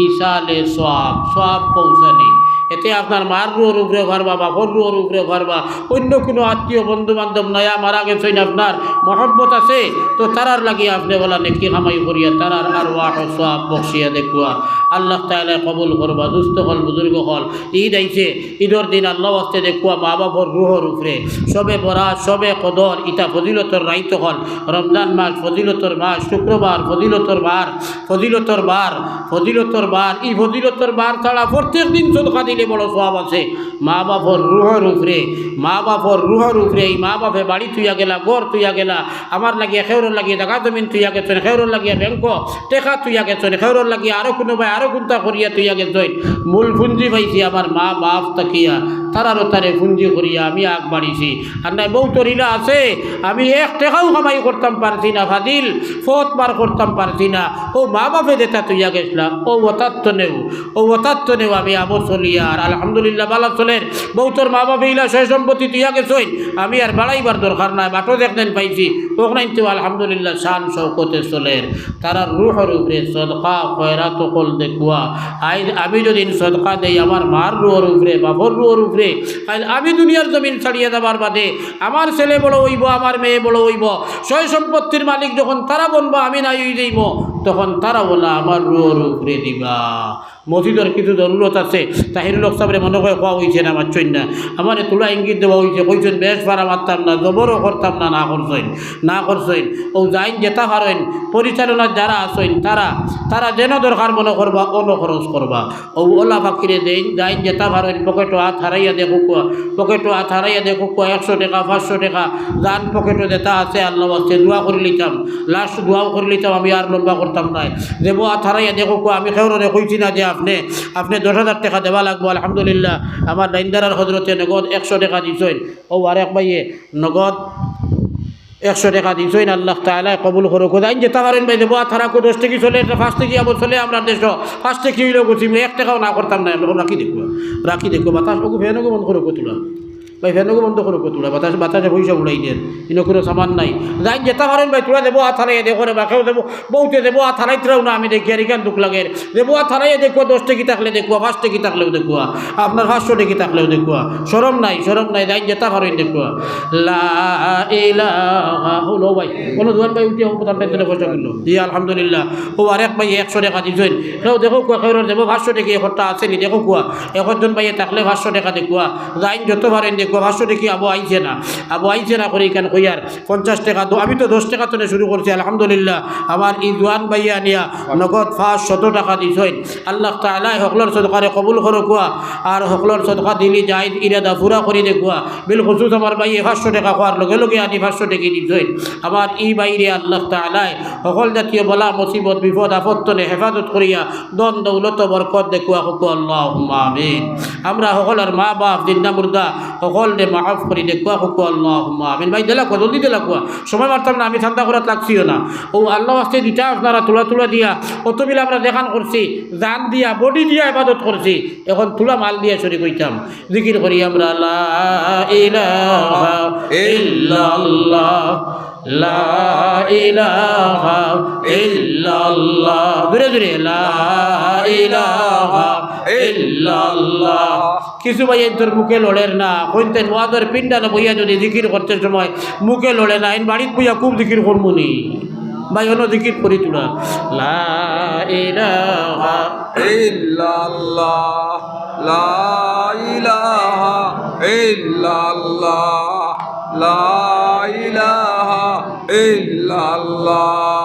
ইসালে সওয়াব সওয়াব পৌঁছানি এতে আপনার মার রুহর উপরে ভরবা বাপর রুহর উপরে ভরবা অন্য কোনো আত্মীয় বন্ধু বান্ধব নয়া মারা গেছেন আপনার মহব্বত আছে তো তারার লাগিয়ে আপনি বলা নেকি কামাই করিয়া তারার আর ওয়াহ সওয়াব বক্সিয়া দেখুয়া আল্লাহ তাআলা কবুল করবা দুস্থ হল বুজুর্গ হল ঈদ আইছে ঈদের দিন আল্লাহ আস্তে দেখুয়া মা বাপর রুহর উপরে সবে বরাত সবে কদর ইটা ফজিলতর রাইত হল রমজান মাস ফজিলতর মাস শুক্রবার ফজিলতর বার ফজিলতর বার ফজিলতর বার এই ফজিলতর বার ছাড়া প্রত্যেক দিন সদকা দিলে বড় সওয়াব আছে মা বাপর রুহর উপরে মা বাপর রুহর উপরে এই মা বাপে বাড়ি তুইয়া গেলা গড় তুইয়া গেলা আমার লাগিয়ে খেউরর লাগিয়ে জাগা জমিন তুইয়া গেছেন খেউরর লাগিয়ে ব্যাংক টেকা তুইয়া গেছেন খেউরর লাগিয়ে আরো কোনো ভাই আরো কোনটা করিয়া তুইয়া গেছেন মূল পুঞ্জি পাইছি আমার মা বাপ তাকিয়া তারারও তারে পুঞ্জি করিয়া আমি আগ বাড়িছি আর নাই বউ তরিলা আছে আমি এক টাকাও কামাই করতাম পারছি না ফাদিল ফত বার করতাম পারছি না ও মা বাপে যেটা তুইয়া গেছিলাম ও ওতাত্ত নেও আমি আবর চলিয়া আর আলহামদুলিল্লাহ ভালো চলেন বউ তোর মা বাপে ইলা সয় সম্পত্তি তুইয়া গেছই আমি আর বাড়াইবার দরকার নাই বাটো দেখতেন পাইছি ওখানে তো আলহামদুলিল্লাহ শান শৌকতে চলেন তারা রুহর উপরে সদকা খয়রাত কল দেখুয়া আমি যদি সদকা দেই আমার মার রুহর উপরে বাপর রুহর উপরে আমি দুনিয়ার জমিন ছাড়িয়ে যাবার বাদে আমার ছেলে বড় হইব আমার মেয়ে বড় হইব সয় সম্পত্তির মালিক যখন তারা বলবো আমি নাই যাইব তখন তারা বলা আমার রুহর উপরে দিবা মসজিদের কিছু জরুরত আছে তাহিরুল হক সাহেবের মনে করে খাওয়া হয়েছে না মারছই না আমার তুলা ইঙ্গিত দেওয়া হয়েছে কইছেন বেশ ভাড়া মারতাম না জবরও করতাম না না করছেন ও যাইন যেতা পারেন পরিচালনার যারা আছেন তারা যেন দরকার মনে করবা অন্য খরচ করবা ও ওলা ফাঁকিরে দেন যাইন যেতা পারেন পকেটও হাত হারাইয়া দেখো কুয়া 100 টাকা 500 টাকা যান পকেটও যেটা আছে আল্লাহ আছে দোয়া করে লিতাম লাস্ট দোয়াও করে লিতাম আমি আর লম্বা করতাম নাই দেবো হাত হারাইয়া দেখো কুয়া আমি খেউরে কইছি না যে আপনি 10,000 টাকা দেওয়া লাগবো আলহামদুলিল্লাহ আমার লাইনদারার হজরতে নগদ 100 টাকা দিছেন ও আরেক ভাইয়ে নগদ 100 টাকা দিছেন আল্লাহ তাআলা কবুল করুক আইন যেতে পারেন ভাই দেবো থারা কো 10 টাকা চলে 5 টাকা আবার চলে আমরা দেশ 5 টাকা হইলেও গুছি 1 টাকাও না করতাম না রাখি দেখবো বাতাস ওকে ফেনকে বন্ধ করো তুলা ভাই ফেনকে বন্ধ করো তুলা বাতাসে পয়সা উড়াই দেন ইনো কোনো সামান নাই যাই যেতে পারেন ভাই তোরা দেবো হাত হারাইয়া দেখো রে বাকেও দেবো বউতে দেবো হাত হারাইতেও না আমি দেখি আর এখান দুঃখ লাগে দেবো হাত হারাইয়া দেখবো 10 টাকা থাকলে দেখবো 5 টাকা থাকলেও দেখবো আপনার 500 টাকা থাকলেও দেখবো শরম নাই যাই যেতে পারেন দেখবো লা ইলাহা হলো ভাই কোনো দোয়ান ভাই উঠে হোক তার পেছনে পয়সা কিনলো জি আলহামদুলিল্লাহ ও আরেক ভাই 100 টাকা দিছেন কেউ দেখো কুয়া কেউ দেবো 500 টাকা একটা আসেনি দেখো কুয়া একজন ভাইয়ে থাকলে 500 টাকা দেখবো যাই যত পারেন দেখবো 500 টাকা আবু আইছে না করে কেন কইয়ার 50 টাকা আমি তো 10 টাকা তো শুরু করছি আলহামদুলিল্লাহ আমার এই জোয়ান ভাইয়া নিয়া নগদ 500 টাকা দিছেন আল্লাহ তাআলা হকলর সদকারে কবুল করো কুয়া আর হকলর সদকা দিলি যাই ইরাদা পুরা করে দেখুয়া বিল খুশুস আমার ভাইয়ে 500 টাকা খাওয়ার লগে লগে আনি 500 টাকা দিছেন আমার এই বাইরে আল্লাহ তাআলা সকল জাতীয় বলা মুসিবত বিপদ আপত্তনে হেফাজত করিয়া দন দৌলত বরকত দেখুয়া হকু আল্লাহুম্মা আমিন আমরা সকলের মা বাপ জিন্দা মুর্দা সকল দে মাফ করি দেখুয়া হকু আল্লাহুম্মা আমিন ভাই দিলা কো জলদি দিলা কো সময় মারতাম না আমি ঠান্ডা করাত লাগছিও না ও আল্লাহ আস্তে দিতা আপনারা তুলা দিয়া অতবিল আমরা দেখান করছি জান দিয়া বডি দিয়া ইবাদত করছি এখন তুলা মাল দিয়া শরীক হইতাম জিকির করি আমরা লা ইলাহা ইল্লাল্লাহ লা ইলাহা ইল্লাল্লাহ জোরে জোরে লা ইলাহা ইল্লাল্লাহ কিছু ভাই তোর মুখে লড়ের না কইতেন ওয়াদের পিন্ডালে বইয়া যদি জিকির করতে সময় মুখে লড়ে না আইন বাড়িত বইয়া খুব জিকির করমুনি ভাই অন্য জিকির করি তোরা লা ইলাহা ইল্লাল্লাহ লা ইলাহা ইল্লাল্লাহ লা ইলাহা ইল্লাল্লাহ